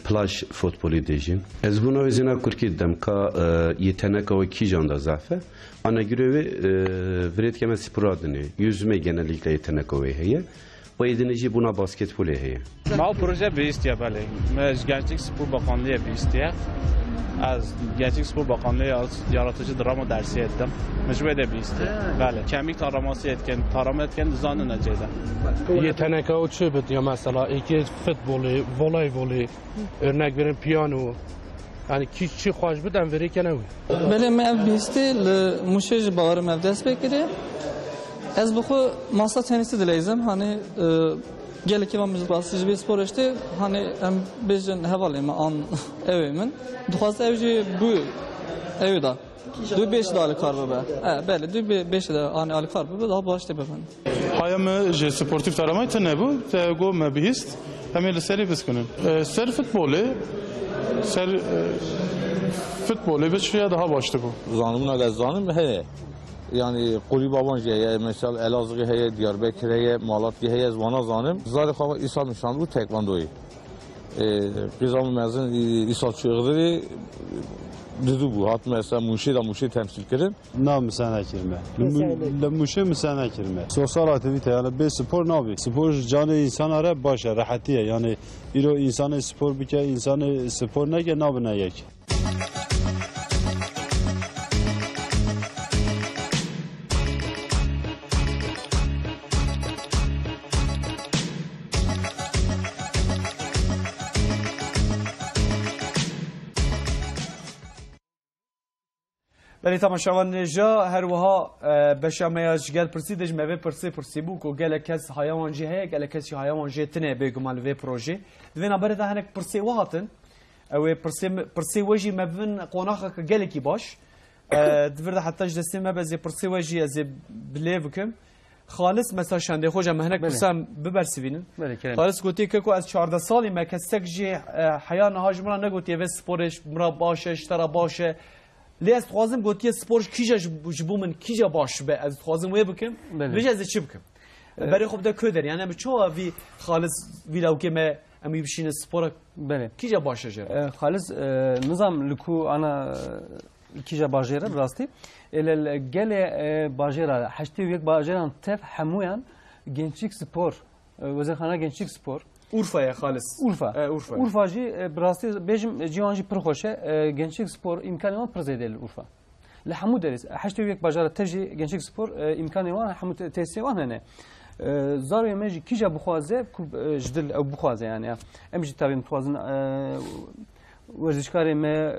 plaj futbolu diyeceğim. Ez buna özüne kurkiddem ka yetenek o iki janda zafe. Ana görevi vret keme spor adını yüzme genellikle yetenek o heye. Ve edinici buna basketbol heye. Ma o proje bir istiyor böyle. Mes Gençlik Spor Bakanlığı bir istiyor. Az Gençlik Spor Bakanlığı az yaratıcı drama dersi ettim. Mecbur de bir istiyor. Böyle kemik taraması etken, tarama etken düzenli necede. Yetenek o çöbet ya mesela iki futbolu, voleybolu, örnek verin piyano, yani çi xoş bidem veri kenewi. Bele me ev bihiste li muşej bawarım ev dest bekiri. Ez buxu masa tenisi dileyzim. Hani geleki van biz basıcı bir spor işte hani em bejin hevalime an evimin. Duhaz evci bu evi da. Du 5 da ali karbe be. Bele du 5 da hani ali karbe be daha başta be ben. Hayamı je sportif taramay ne bu? Te go me bihist. Hem seri biskinin. Ser futbolu ser futbolu bir şeye daha başta bu. Zanımın aga zanım heye. Yani Quli Babancı heye, mesela Elazığ heye, Diyarbakır heye, Malatya heye, Zvana zanım. Zari xava İsa nişanlı bu tekvandoyu. Biz ama mezun İsa çıgıdırı dedi bu. Hat mesela Muşi temsil kirin. Nam sana kirme. Muşi sana kirme. Sosyal aktivite yani bir spor nabi. Spor canı insan ara başa rahatiye yani iro insanı spor bike insanı spor ne ki nabi ne yek. بله تماشاوان جا هر وها بشامه جگل پرسی دج مو پرسی بو کو گله کس حیوان جه هه گله کس حیوان جه تنه بگمال و پروژه دوینا بره ده هنک پرسی وهاتن او پرسی وجی مبن قوناخه گله کی باش دورده حتی جدسیم مبزی پرسی وجی از بلیوکم خالص مثلا شنده خوجا مهنک پرسم ببرسیبینن خالص گوتی که کو از 14 سالی مکسک جه حیان هاجمرا نگوتی و سپورش مرا باشه اشترا باشه لیست خوازم گویی سپورش کیجا جبو من کیجا باش به از خوازم وی بکم ویج از چی بکم برای خوب ده کدر یعنی چه وی خالص ویلاو که ما امی بشین سپور کیجا باشه جر خالص نظام لکو انا کیجا باجره براستی الگل باجره هشتی یک باجره تف همویان gençlik spor وزارتخانه gençlik spor Urfa'ya halis. Urfa jî birastî bejim ciwan jî pir xweş e gençlik spor imkanê wan pir zêde li Urfa. Li hemû derê heştê yek bajara te jî gençlik spor imkanê wan hemû tesîsê wan hene. Zarokê me jî kîja bixwaze ku ji dil ew bixwaze yani. Em jî tabî dixwazin werzîşkarê me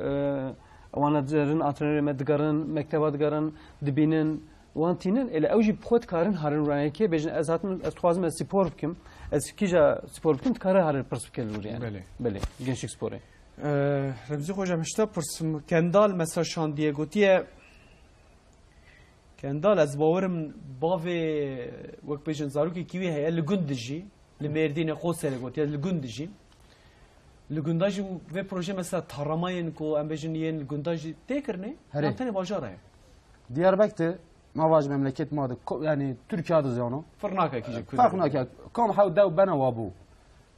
wana dirin antrenörê me digerin, mekteba digerin, dibînin wan tînin ele ew jî xwe dikarin harin ranekê bêjin ez hatim ez dixwazim ez spor bikim. Ez kîja spor bikim dikare harin pirs bike li yani. Belê. Gençlik sporê. Remzi hocam işte pırsım kendal mesela şandiye gotiye kendal ez bawerim bavê wek bêjin zarokê kîwî heye li gund dijî li Mêrdînê Qoserê gotiye li gund dijî li gunda jî vê proje mesela taramayên ku em bêjin yên li gunda jî tê kirine em tenê bajara ye. Diyarbakır مواج memleket madı yani Türkiye adı ziyano. Fırnaka kîje kûd. Fırnaka. Kam hav dev bena wabu.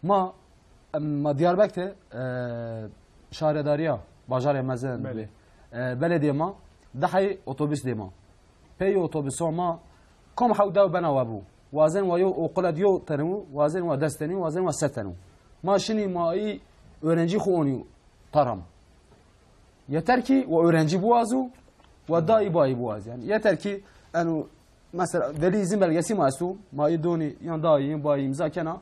Ma Diyarbakır şahredariya bajarê mezin. Belediye ma dahi otobüs dema. Pey otobüs ma kam hav dev bena wabu. Wazen wa yo okula diyo tanu wazen wa desteni wazen wa setanu. Ma şini mai öğrenci xoni taram. Yeter ki o öğrenci buazu ودائي باي بواز يعني يتركي انه مثلا دليل زمل يسي ماسو ما يدوني ينداي باي مزاكنا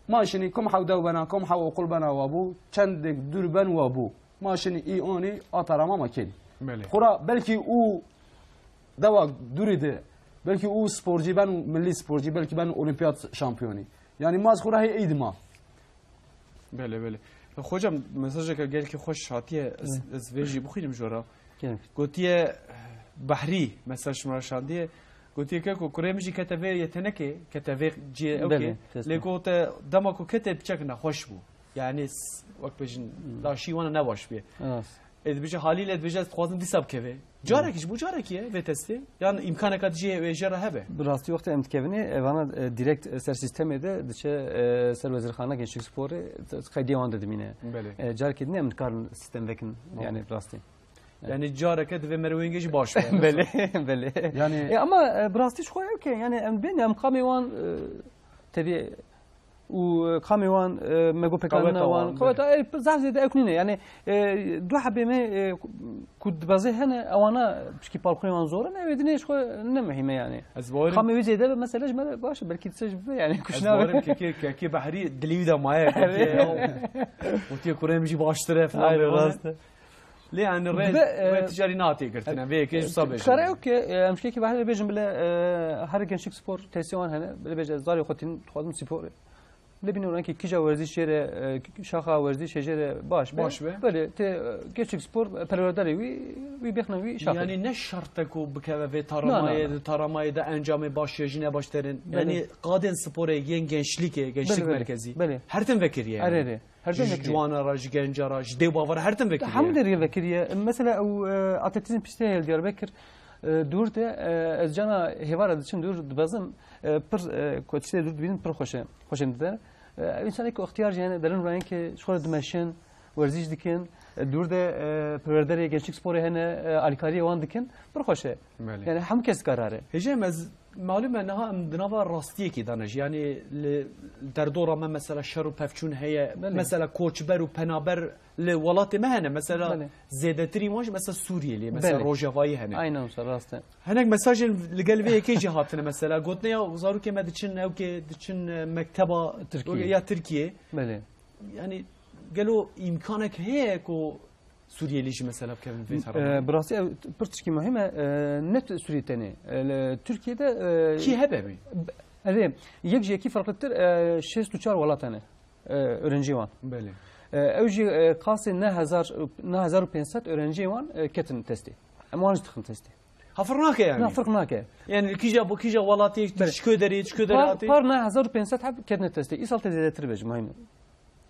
ماشني كم حودو بنا كم حو قلبنا وابو چندك دربن وابو ماشني اي اوني اطرما ماكين خورا بلكي او دوا دريده بلكي او سبورجي بن ملي سبورجي بلكي بن اولمبياد شامبيوني يعني ماز خورا هي ايدما بله hocam mesajı gel ki hoş hatiye ez veji bukhim jora گوتیه بحری مثلا شما شاندیه گوتیه که کوریمجی کتابه یتنکه کتابه جی اوکی لگوت دما کو کتاب چک نخوش بو یعنی وقت بجن داشی وانا نباش بیه اد بجه حالیل اد بجه خوازم دیساب که جاره کیش بو جاره کیه و تستی یعنی امکانه کات جی و جره هبه براستی وقت امتکونی وانا direkt سر سیستمی ده دچه سر وزارتخانه gençlik sporu خیلی وان دادمینه جاره کدی امکان سیستم وکن yani براستی yani careket ve merwengeci baş bele yani ama براستی خواه اوکی yani ben am kamewan tabi و قامي وان مگو پکان وان قوت زعف زيد اكنينه يعني دو حبه ما كود بازي هنا اوانا بشكي بالقوني وان زور انا بدنيش خو نمهمه يعني قامي وزيد مثلا جمال باش بركي تسجل يعني كشنا كي بحري دليدا معايا وتي كوري مشي باشتري في ليه يعني الريت تجاري ناتي قلتنا فيك ايش صابش خرا اوكي مشكي كي بحري بيجم بلا هرجن شيك سبور تيسيون هنا بلا بيج زاري خوتين خدم سبور لبنان رانكي كيجا ورزي شير شاخه ورزي شجره باش بله كيتشيك سبور بروداري وي بيخنا وي شاخه يعني نشرتكو بكذا في تراماي ده انجام باش جنه باشترين يعني قادن سبور ين gençlik مركزي هرتم فكر يعني هرتم فكر جوانا راج genca راج دي باور هرتم فكر حمد ري فكر مثلا او اتلتيزم بيستي دياربكر دورته از جانا هوار دچن دور دبازم پر کوتشته دور ببینن پر خوشم ده انسان که اختیار جانه درن راین که شغل دمشن ورزش دکن دور ده پروردری gençlik sporu هنه الکاری وان دکن پر خوشه yani هم کس قراره هجه معلومه انها دنوا راستيه کی دانش يعني در دوره ما مثلا شر و پفچون هي مثلا کوچبر و پنابر لولات ما هنا مثلا زيادتري ماش مثلا سوريا لي مثلا روجافاي هنا اينه راسته هناك مساج لقلبي كي جهاتنا مثلا قلتنا يا وزارو كما دچن او كي دچن مكتبه يا تركيا بله يعني قالوا امكانك هيك سوريا ليش مثلا بكم في ترى براسي برتشكي مهمه نت سوريا تاني تركيا ده كي هبابي هذه يجي كيف فرقتر 64 ولاتانه öğrenci var. Bəli. Evci qası 9500 öğrenci var ketin testi. Ama onu tıxın testi. Hafırnake yani. Hafırnake. Yani kija valati çköderi ati. Par 9500 hab ketin testi. İsal tezelettir bej mühim.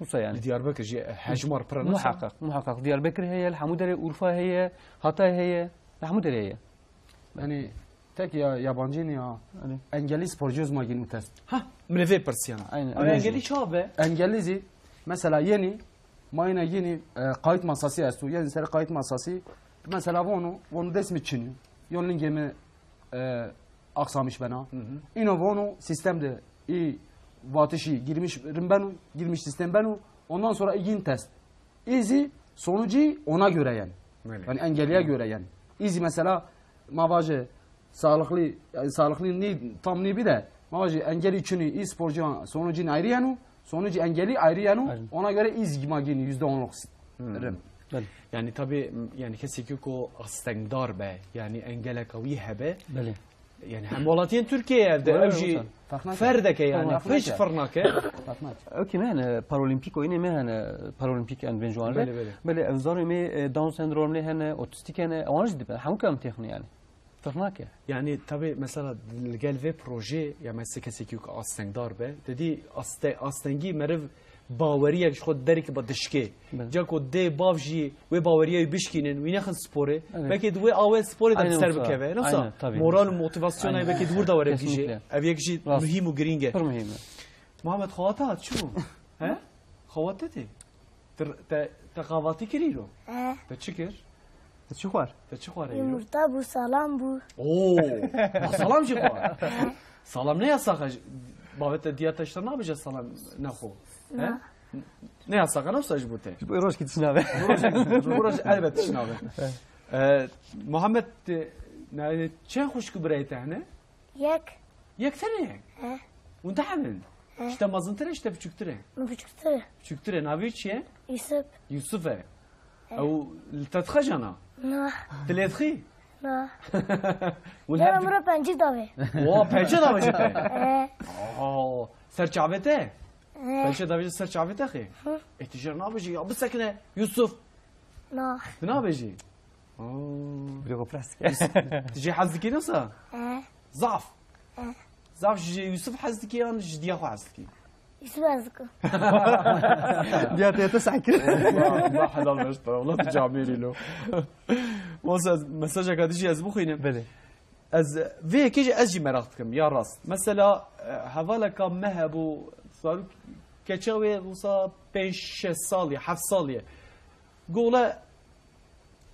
وصا يعني دياربكر حجمار برنس محقق دياربكر هي الحمودري أورفا هي هاتاي هي الحمودري هي يعني تك يا يابانجين يا انجليز sporcuyuz ما جينو تست ها من في برسيان انجليزي شابه انجليزي مثلا يني ما يني قايت masası استو يعني سر قايت masası مثلا وونو دسم تشيني يون لينجي aksamış bana inovonu sistemde iyi vatışı girmiş sistem benu ondan sonra ilgin test izi sonucu ona göre yani engelliye göre yani izi mesela mavacı sağlıklı ne tam ne bir de mavacı engelli için iyi sporcu sonucun ayrı yani sonucu engelli ayrı yani ona göre iz magini %10'luk yani tabi yani kesinlikle o astengdar be yani engele kavi hebe يعني هم ولاتين تركيا أوجي فردك يعني فيش فرناك أوكي مهنا بارالمبيك وإني مهنا بارالمبيك أند بنجوان بله أفزاري مي داون سيندروم لي هنا أوتستيك هنا أوانج دي هم كم تخني يعني فرناك يعني طبعا مثلا الجال في بروجي يعني مثلا كسيكيوك أستنجدار به تدي أستنجي مرف باوريه خود درک با دشکه جا کو دی بافجی و باوریه بشکینن و نخن سپوره بلکه دو اول سپوره در سر بکوه نسا مورال و موتیواسیون ای بلکه دور دوره بیجه او یک جی مهم و گرینگه محمد خواهات شو ها خواهاته تقاواتی کری رو تچکر چی خوار یمرتا بو سلام بو اوه سلام چی خوار سلام نه یاساخه بابت دیاتشتر نباشه سلام نخو نه yasak nasıl acıbute? Roş git şinave. Roş elbette şinave. Muhammed yani çen hoş kübreyt yani? Yek tane yek. وانت حامل؟ İşte mazıntı işte küçüktüre. Küçüktüre. Küçüktüre navi çiye? Yusuf. Yusuf'e. أو تتخجنا؟ لا. تلاتخي؟ لا. لا مرة بنجي داوي. واه بنجي داوي جته. سرچاوته؟ بنجي داوي سرچاوته خي؟ اتجار نابجي أبو سكنة يوسف. لا. نابجي. بيجو بلاستيك. تجي حزكي نصا؟ ضعف. ضعف يوسف حزكي أنا جديا خو حزكي. يسوازكو دياتي تسعك ما حدا مشترى والله تجاميري له مساجك هذا شيء ازبو خينا بله از في كيجي اجي مراتكم يا راس مثلا حوالك مهبو صار كتشاوي وصا 5 ساليه 7 ساليه قوله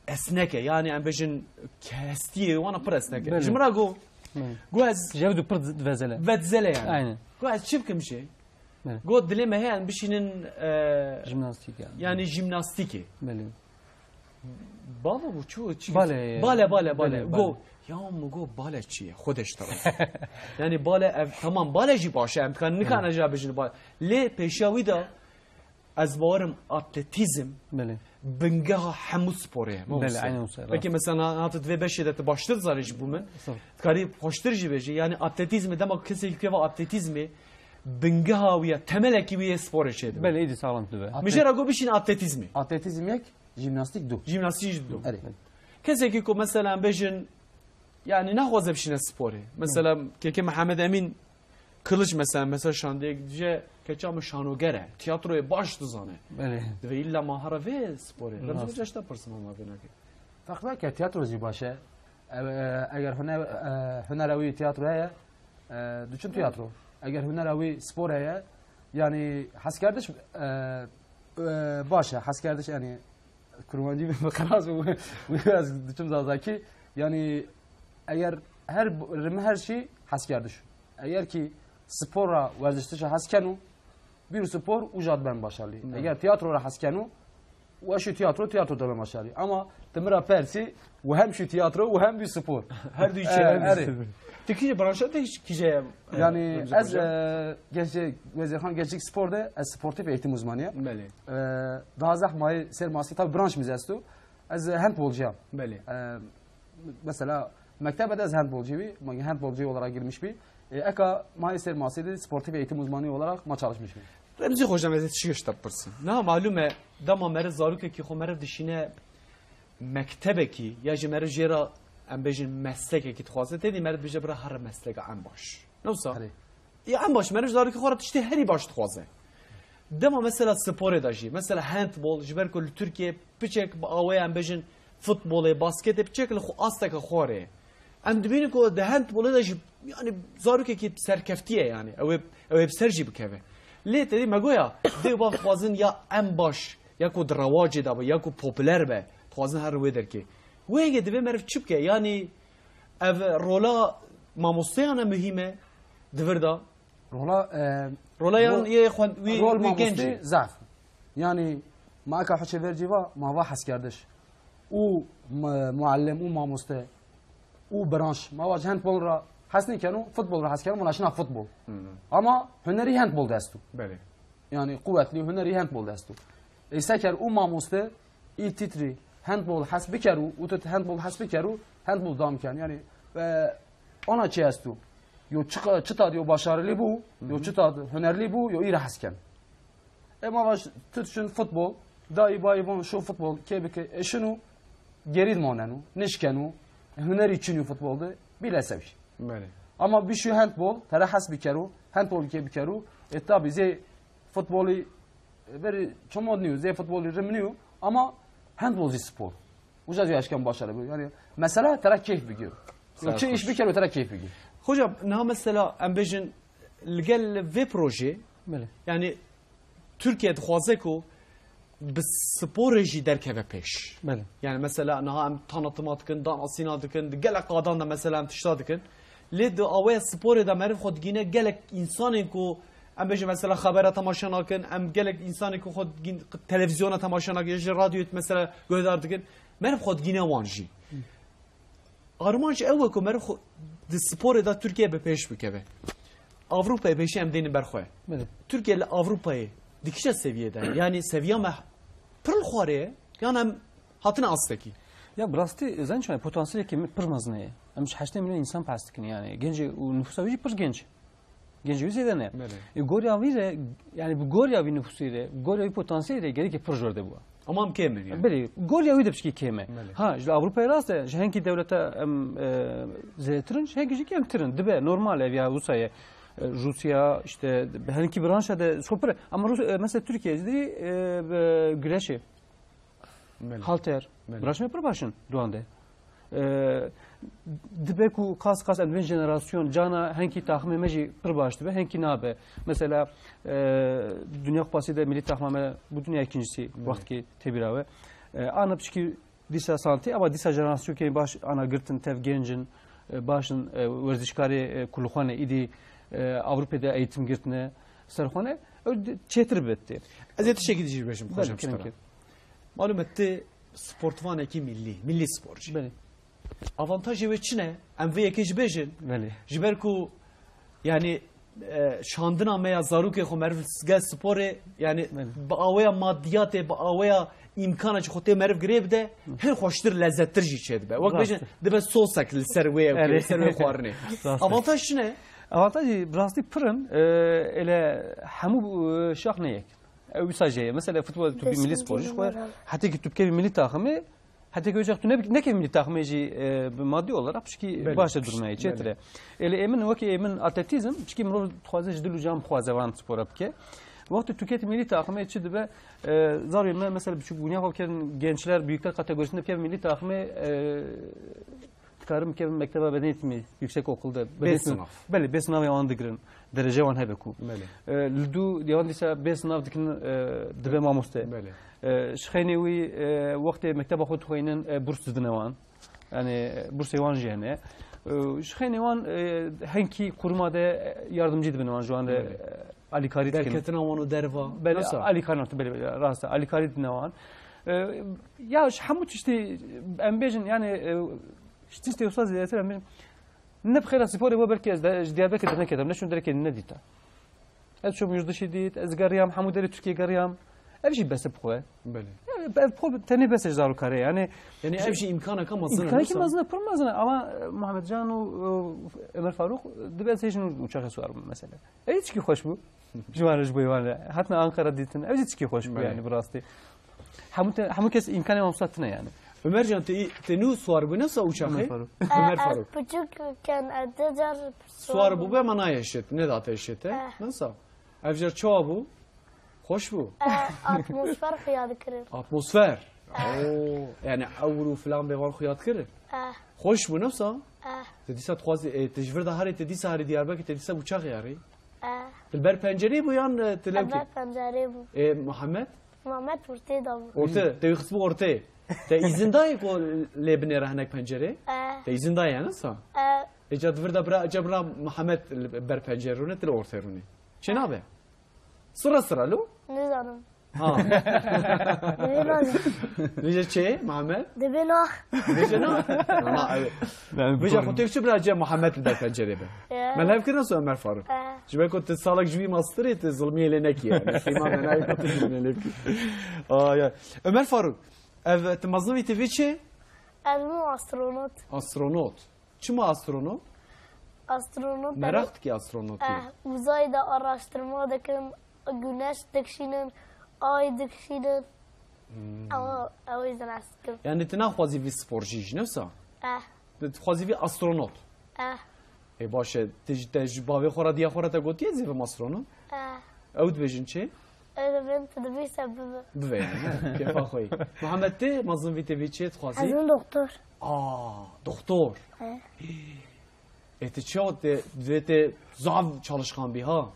اسنكه يعني عم بجن كاستيه وانا برسنكه جمرا جو از جاودو برد فزله فزله يعني aynen جو از شبكم شيء گو دلی مهیان بشینن جیمناستیک yani jimnastiki. بله. بالا bu çu باله باله گو یا مگو باله چیه خودش طرف yani باله tamam بالهجی باشه امکان نکنه جا بجن باله لی پیشاوی دا از بارم اتلتیزم بله بنگاه همو سپوره بله aynı olsa peki mesela hatta ve 5 de baştır zarış bu men kari hoştırcı beji yani atletizmi demek kesinlikle var atletizmi bengah ve temeleki ve spor şeydi. Bele idi sağlantı be. Mijera go bişin atletizmi. Atletizm yek, jimnastik du. Jimnastik du. Evet. Kesinlikle ko mesela bejin yani ne hoza bişin sporu. Mesela keke Muhammed Emin Kılıç mesela şandiye gidince keçamı şanogere tiyatroya baş dızanı. Bele. Ve illa mahara ve sporu. Ben bu yaşta pırsın ama benaki. Farklı ki tiyatrocu başı. Eğer hünerevi tiyatroya düşün tiyatro. Eğer hünerevi sporaya yani haskardiş başa haskardiş yani kurmancı bir karaz bu biraz düşün zazaki yani eğer her şey haskardiş. Eğer ki spora ورزشش haskanu bir spor ucad ben başarılı. Eğer tiyatrora haskanu و شو تiyatro da ben başarılı. Ama temra persi ve hem şu tiyatro ve hem bir spor. Her bir şey. Tekişe branşa tekişe yani az gençlik sporda az sportif eğitim uzmanıyım. Bəli. Daha zahmayı sermasi tabi branş mizestu. Az handbolcuyum. Bəli. Mesela mektebede az handbolcuyum. Handbolcu olarak girmiş bir. Eka mayi sermasiyede sportif eğitim uzmanı olarak ma çalışmışım. Remzi hocam ez çi iştapırsın. Ne malume dama mere zaruke ki xomere dişine mektebeki ya jemere jera em bejin mesleke ki txwazet dedi mere bije bra her mesleke em baş. Newsa? Ya em baş mere zaruke xorat işte heri baş txwaze. Dama mesela spor daji. Mesela handball jiber kol Türkiye piçek awe em bejin futbolu baskete piçek li astaka xore. Em dibini ko de handball daji yani zaruke ki serkeftiye yani. Ev serji bikeve. لی تدی مگویا دی با خوازن یا ام باش یا کو درواج دا با یا کو پاپولر به خوازن هر وی در کی ویگه دی مرف چپ که یعنی اف رولا ماموستیانه مهمه دوردا رولا یه خوان وی گنجی ضعف yani ما که حچه ورجیوا ما وا حس کردش او معلم او ماموسته او برانش ما واج هندبول را حسنی کنو futbol را حس کنو مناشنا futbol ama hüneri handbol destu. Bəli. Yani kuvvetli hüneri handbol destu. İsteker o mamuste il titri handbol hasbi keru utet handbol hasbi keru handbol damken yani ve ona çestu. Yo çıta diyor başarılı bu, yo çıta hünerli bu, yo iyi hasken. Ama baş tutuşun futbol dahi bayibon şu futbol kebike şunu gerid monenu, nişkenu hüneri için futbolda bile seviş. Bəli. Ama bir şu handbol tera hasbi keru handbol ki bir keru tabi ze futbolu veri çok modniyor ze futbolu remniyor ama handbolcu spor ucaz yaşken başarılı yani mesela tera keyif biliyor yoksa iş bir kere tera keyif biliyor hocam ne mesela ambijin gel ve proje yani Türkiye'de xwazeko bi sporji derkeve peş yani mesela ne hem tanıtımatıkın dan asinatıkın gelek qadan da mesela hem tiştadıkın لید آوای سپور دا مرف خود گینه گلک انسانی کو ام بچه مثلا خبره تماشا نکن ام گلک انسانی کو خود گین تلویزیون تماشا نکن یا رادیو مثلا گویدار دکن مرف خود گینه وانجی آرمانش اوه کو مرف خود د سپور دا ترکیه به پیش بکه Avrupa پیش ام دین برخواه ترکیه ل Avrupa دیکشه سویه ده یعنی سویه ما پرل خواره یعنی هم هاتن استکی Ya burası zaten potansiyeli ki pırmazne. Amış 8 milyon insan pastıkın yani. Genç nüfusa bir pır genç. Genç yüzde de ne? Gorya vire yani bu Gorya bir nüfusu ile Gorya bir potansiyeli gerek ki pırjörde bu. Ama kemer yani. Beli Gorya bir de bir şey kemer. Ha işte Avrupa'ya rastla hangi devlete zeytirin hangi şey tirin dibe normal ev ya Rusya Rusya işte hangi branşada super ama mesela Türkiye'de güreşi halter branş mı yapar başın Doğan'da dibeku kas elven jenerasyon cana hangi tahmin meci pır baştı ve hangi nabe mesela Dünya Kupası'da milli tahmime bu dünya ikincisi vakti tebirave ana pişki disa santi ama disa jenerasyon ki baş ana gırtın tev gencin başın verzişkari kulluğane idi Avrupa'da eğitim gırtına serxane چێتر بێت Ez ê tişekî dijî bêjim xweşem ji te re. Malum et tê sportvanekî millî sporcî. Avantajê wê çi ne? Em vê yekê ji bêjin ji ber ku yani şandina me ya zarokê xwe meriv gel sporê yani bi awaya maddiyatê bi awaya imkana çi xwe tê meriv girê bide hin xweştir lezzettir jî çê dibe. Wek bêjin dibe sosek li ser wê li ser wê xwarinê. Avantaj çi ne? Avantajı rastî pirin ele hemû şax neyek. Ew wisa jê mesela futbol tu milli sporcu xwe hetê ki tu bikevî milli taximê hetê ki ocak tu nekevî milli taximê jî maddi olarak pişkî baş e durmaya çêtir. Ele emin wekî emin atletizm pişkî mirov dixwaze ji dil û can bixwaze van spora bike. Vakti tüketi milli takımı içi de be zarıyım mesela birçok dünya bakın gençler büyükler kategorisinde bir milli takımı karım ki mektebe beden eğitimi yüksek okulda belli 5 sınav yalan dikirin derece van hebe ku lüdu yalan dise 5 sınav dikin dibe mamuste şkhayni wi vakti mektebe xut xoynin burs dinevan yani burs yavan jene şkhayni van hangi kurmada yardımcı dibevan şu anda Ali Karit derketin avanı derva. Ali Karit belli rasta Ali Karit dinevan ya hamut işte embejin yani işte ustaz ziyarete ben ne bxira spor bu belki az Diyarbakır ne kadar ne şunu derken ne dita az şu yüzde şiddet az gariyam Hamudeli Türkiye gariyam ev şey bes bxwe belli yani tane bes zaru kare yani ev şey imkanı kamazına imkanı kamazına pırmazına ama Muhammed Can و Ömer Faruk dibe sejin uçak suar mesela hiç ki hoş bu جوارش بيوانه حتى أنقرة ديتنا أوجد شيء خوش يعني براستي حمو كيس إمكانه مبسطنا يعني Ömer Can tenu suar bu nasıl uçağı? Ömer Faruk. Küçükken adıcar suar bu be mana yaşet. Ne da yaşet? Nasıl? Evcer çoğu bu. Hoş bu. Atmosfer xiyat kırır. Atmosfer. Yani avru falan be var xiyat kırır. Hoş bu nasıl? Tedisa txwazi tecvir da hari tedisa hari Diyarbakır tedisa uçağı yarı. Dilber pencere bu yan televki. Dilber pencere bu. Muhammed? Muhammed ortaya da bu. Orta. Te kısmı ortaya. Te izindayı ko lebne rahnek pencere? Te izindayı yani nasıl? Ecad virda bra cebra Muhammed ber pencere ne tele ortaya runi. Çe ne be? Sıra sıra lo? Ne zanım? Ha. Nice çe Muhammed? Dibena. Nice ne? Veja fotoğrafçı bra cebra Muhammed ber pencere be. Ben hep ki nasıl Ömer Faruk? Jibe ko te salak jvi mastri te zulmiye lenek yani. Sima ben ay ko te zulmiye ya. Ömer Faruk. Ev te maznovi te viçe? Elmu astronot. Astronot. Çima astronot? Astronot. Merak ki astronot. Uzayda araştırma dikinin, güneş dikişinin, ay dikişinin. Ama o yüzden askım. Yani te naxwazi vi sporcij, nefsa? Te xwazi vi astronot. باشه تجربه خورا دیا خورا تا گوتی زیف ماسرونو اود بجن چه بنت دبي سبب بوي كيف اخوي محمد تي مازن في تي في تشي تخوازي عايزين دكتور دكتور چه te zav çalışkan bir ha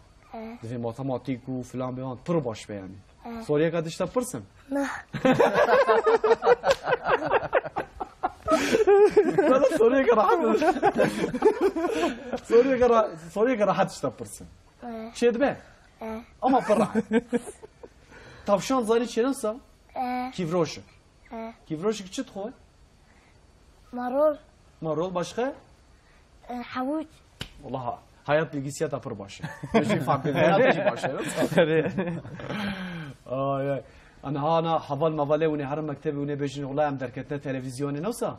ve matematik و falan bir ha pro baş be yani soruya kadar işte pırsın ne Bana soruya kadar rahat işte pırsın şey de ama para tavşan zari çe nasıl kivroşuk kivroşuk çıt koy marul başka havuç vallahi hayat bilgisi da pır başı şey farklı hayat bilgisi başı ay ana haval mavale uni haram mektebi uni bejin والله am derketne televizyonu nasıl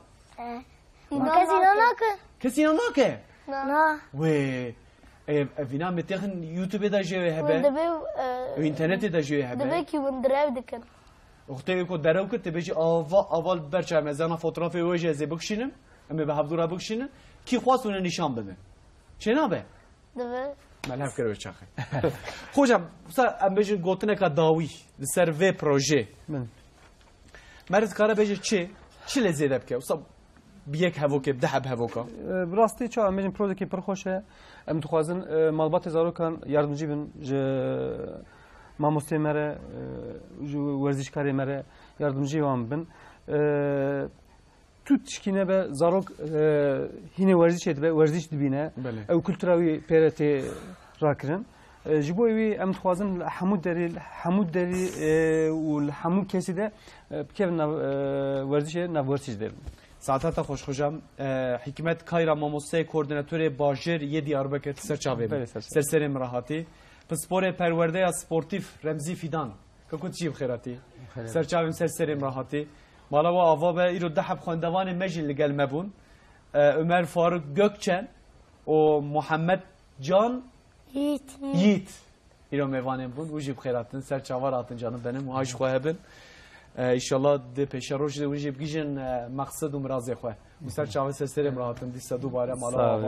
كسي ناك نا وي فينا متخن يوتيوب دا جوي هبه انترنت دا جوي هبه دبي وندراو دكن اختي كو دراو كنت بيجي اول برچا مزانا فوتوغرافي وجه زي بكشينم اما بهبدورا بكشينم كي خواستونه نشان بده چنابه دبي ملف کرو چاخه خوجم ام بيجي گوتنه کا داوی سر و پروژه مرز کارا بيجي چی لزیده بکه بیک هووکه ده هووکا براستی چه امروز پروژه که پرخوشه ام تخوازن مالبات زاروکان یاردمجی بن ماموسته مره ورزشکاری مره یاردمجی وام بن تو تشکینه به زاروک هینه ورزش ید به ورزش دبینه او کلتراوی پیرتی راکرن جبوي ام خوازن حمود دری و حمود کسی ده بکیف ورزش نورسیج دارم. ساعتها خوش خوشم حکمت کایرا ماموسه کوردیناتور باجر یه دیاربکر سرچاوی سرسرم راحتی پسپور پرورده سپورتیف رمزی فیدان که کت جیب خیراتی سرچاویم سرسرم راحتی مالا و آوا به ایرو دحب خواندوان مجل لگل مبون عمر فاروق gökçen و محمد جان yiğit ایرو میوانم بون و جیب خیراتن سرچاوار آتن جانم benim هاش خواه بن İnşallah de peşe roş de unje bgijin maqsad u mrazê xwe. Misal çave serserê rahatin dîsa du bare mala